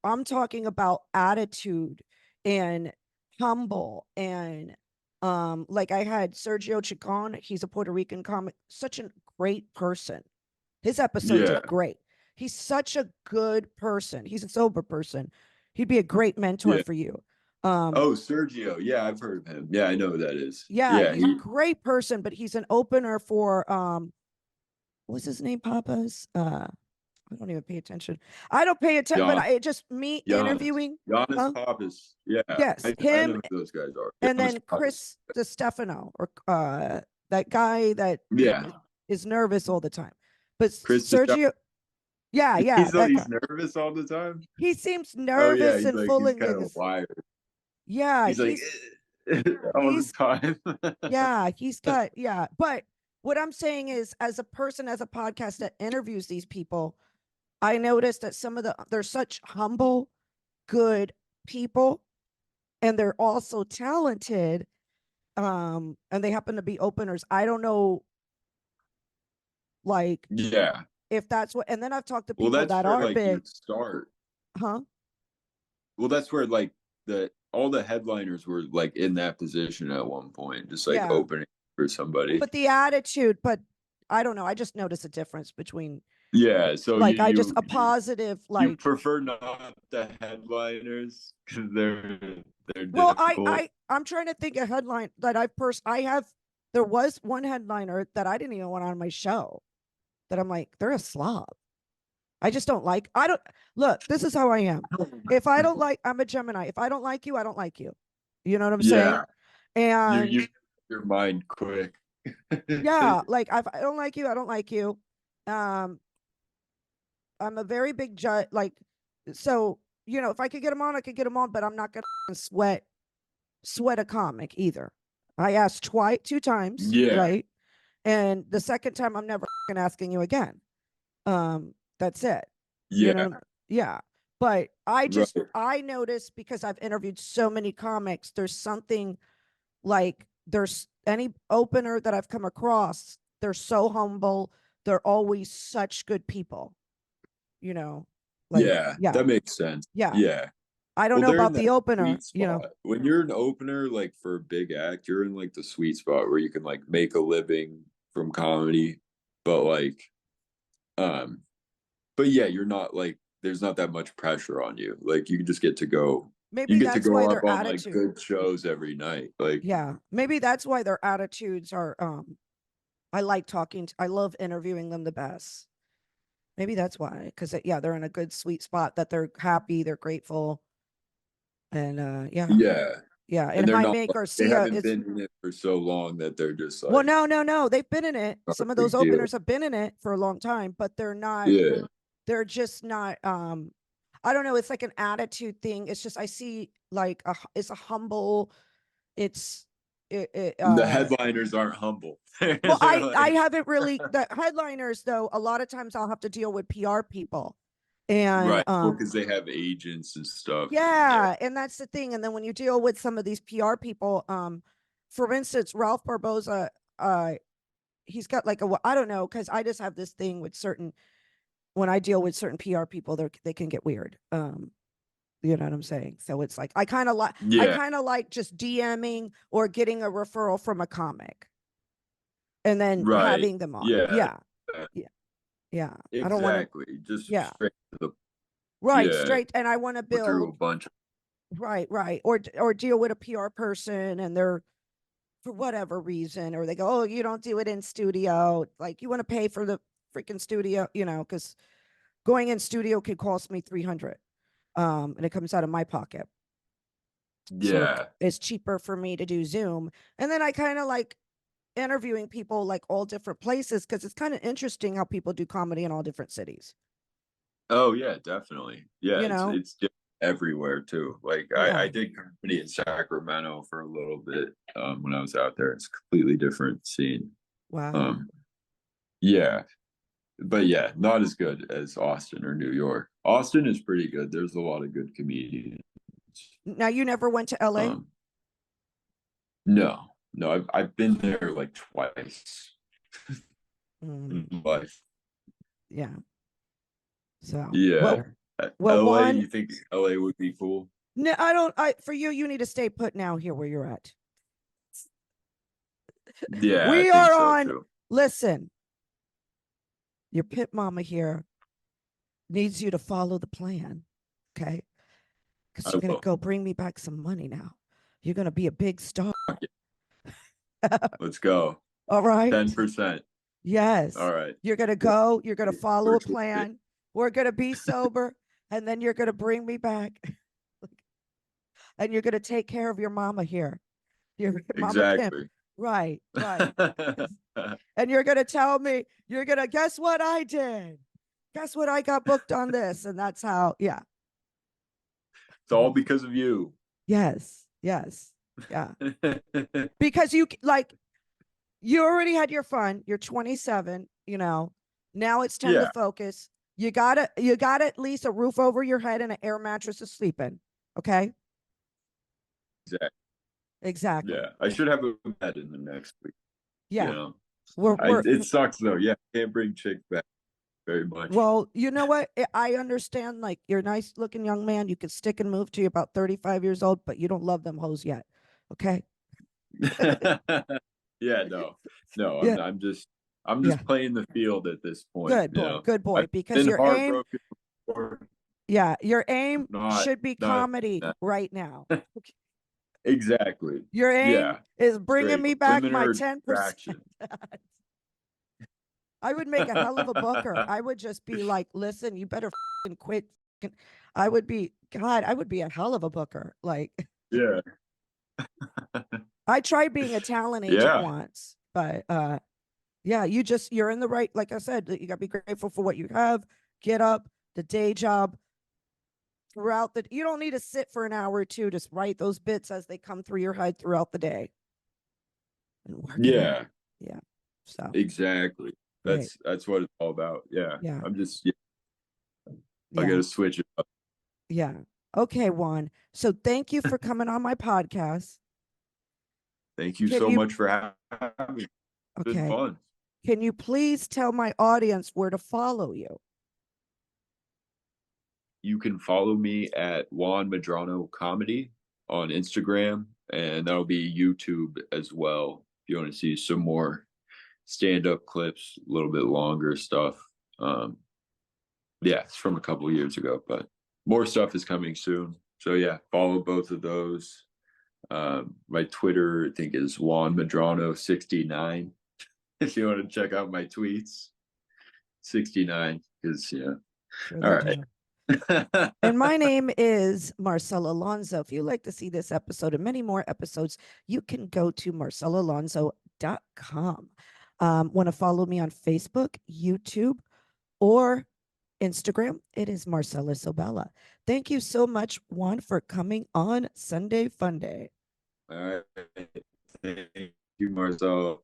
I'm talking about attitude and humble and like I had Sergio Chacon, he's a Puerto Rican comic, such a great person. His episodes are yeah, great. He's such a good person. He's a sober person. He'd be a great mentor yeah. for you. Um, Oh, Sergio. Yeah, I've heard of him. Yeah, I know who that is. yeah, Yeah, he's a he. great person, but he's an opener for what's his name, Papa's? I don't even pay attention. I don't pay attention, but Jan, just me Giannis. interviewing, Giannis huh? Papas. Yeah, Yes, I him know who those guys are. and Giannis then Papas. Chris Stefano or that guy that Yeah, is nervous all the time. But Chris. Just Sergio, yeah, yeah, that he's guy. nervous all the time. He seems Oh yeah, nervous he's and like full he's of kind of his, wired. yeah, He's like all the he's time. yeah, he's got yeah. But what I'm saying is, as a person, as a podcast that interviews these people, I noticed that they're such humble, good people, and they're also talented. And they happen to be openers. I don't know, like Yeah. if that's what. And then I've talked to Well, people that's that where are like you big, start. huh? Well, that's where like the all the headliners were like in that position at one point, just like Yeah, opening for somebody. but the attitude, but I don't know. I just noticed a difference between Yeah, so like I just a positive you like. prefer not the headliners because they're Well, difficult. I'm trying to think a headline that I have. There was one headliner that I didn't even want on my show that I'm like, they're a slob. I just don't like. I don't look. This is how I am. If I don't like, I'm a Gemini. If I don't like you, I don't like you. You know what I'm saying? Yeah, And you your mind quick. yeah, like if I don't like you, I don't like you. Um, I'm a very big judge. Like, so if I could get them on, I could get them on, but I'm not gonna sweat a comic either. I asked twice, two times, Yeah, right? And the second time, I'm never asking you again. That's it. You yeah, know, yeah. But right. I noticed because I've interviewed so many comics, there's something like there's any opener that I've come across, they're so humble. They're always such good people, you know, like, Yeah, yeah, that makes sense. yeah. Yeah. I don't Well, know they're in about the that opener, sweet spot. When you're an opener, like for a big act, you're in like the sweet spot where you can like make a living from comedy, but like, um, but yeah, you're not like there's not that much pressure on you. Like you just get to go, you maybe get to that's go why up their on like attitude, good shows every night. Like, yeah, maybe that's why their attitudes are, I like talking, I love interviewing them the best. Maybe that's why, because yeah, they're in a good sweet spot that they're happy, they're grateful, and yeah, yeah, yeah. And and it they're might not make like they Garcia, haven't it's been in it for so long that they're just well, like no, no, no, they've been in it. not a Some of those big deal. openers have been in it for a long time, but Yeah, they're just not. I don't know. It's like an attitude thing. It's just I see like it's a humble. It's it and the headliners aren't humble. Well, They're I like, haven't really the headliners though. A lot of times I'll have to deal with PR people, and right, well, because they have agents and stuff. And yeah, yeah, and that's the thing. And then when you deal with some of these PR people, for instance, Ralph Barboza, he's got like I don't know, because I just have this thing with certain when I deal with certain PR people, they can get weird. You know what I'm saying? So it's like I yeah, kind of like just DMing or getting a referral from a comic. and then Right. having them on. Yeah. Yeah. Yeah. Yeah. I don't want to, Exactly. Just yeah. straight to the Right. yeah. Straight. And I want to Go through a build, bunch. right. Right. Or deal with a PR person and they're, for whatever reason, or they go, oh, you don't do it in studio. Like you want to pay for the freaking studio, because going in studio could cost me 300. And it comes out of my pocket. So Yeah. it's cheaper for me to do Zoom. And then I kind of like interviewing people like all different places because it's kind of interesting how people do comedy in all different cities. Oh yeah, definitely. Yeah, You it's know? it's just everywhere too. Like I Yeah. did comedy in Sacramento for a little bit when I was out there. It's a completely different scene. Wow. Um yeah, but yeah, not as good as Austin or New York. Austin is pretty good. There's a lot of good comedians. Now you never went to LA? Um no, no, I've been there like twice Mm, in life. yeah. So, Yeah. LA, one, you think LA would be cool? no, I don't, for you need to stay put now here where you're at. Yeah, I We think are so on, too. listen, your pit mama here needs you to follow the plan. Okay. Because I you're going to will. go bring me back some money now. You're going to be a big star. Let's go. All right. 10%. Yes. All right. You're going to go, you're going to follow a Virtual date. plan. We're going to be sober. And then you're going to bring me back. And you're going to take care of your mama here. Your mama Kim. Exactly. Right. Right. And you're going to tell me, you're going to guess what I did? Guess what I got booked on this? And that's how, yeah. It's all because of you. Yes. Yes. Yeah. Because you like, you already had your fun. You're 27, now it's time to Yeah, focus. You got at least a roof over your head and an air mattress to sleep in. Okay. exactly. Exactly. Yeah. I should have a bed in the next week, you Yeah. know. We're It sucks though. Yeah, can't bring chicks back very much. well, you know what? I understand, like, you're a nice looking young man. You could stick and move to you about 35 years old, but you don't love them hoes yet. Okay. Yeah, no. No, Yeah. I'm Yeah. just playing the field at this point, Good boy. Good I've boy. Because been your aim, heartbroken before. yeah, your aim Not should be not comedy right now. exactly. Your aim Yeah. is bringing Straight. me back Women my are a 10%. distraction. I would make a hell of a booker. I would just be like, listen, you better quit. I would be, God, I would be a hell of a booker. Like, Yeah. I tried being a talent agent Yeah. once, but yeah, you're in the right, like I said, you gotta be grateful for what you have. Get up, the day job throughout you don't need to sit for an hour or two, just write those bits as they come through your head throughout the day and work it out. Yeah. Yeah. So Exactly. great. That's what it's all about. Yeah. Yeah. I'm just yeah, I Yeah. gotta switch it up. Yeah. Okay, Juan. So thank you for coming on my podcast. Thank you Can so you, much for having me. It's been okay, fun. can you please tell my audience where to follow you? You can follow me at Juan Medrano Comedy on Instagram, and that'll be YouTube as well. If you want to see some more stand-up clips, a little bit longer stuff. Yeah, it's from a couple of years ago, but more stuff is coming soon. So yeah, follow both of those. My Twitter, I think, is Juan Medrano 69. If you want to check out my tweets, 69. Because yeah. Sure All they right. do. And my name is Marcela Alonso. If you'd like to see this episode and many more episodes, you can go to marcelalonso.com. Want to follow me on Facebook, YouTube, or Instagram? It is Marcela Sobella. Thank you so much, Juan, for coming on Sunday Funday. All right. Thank you, Marcel.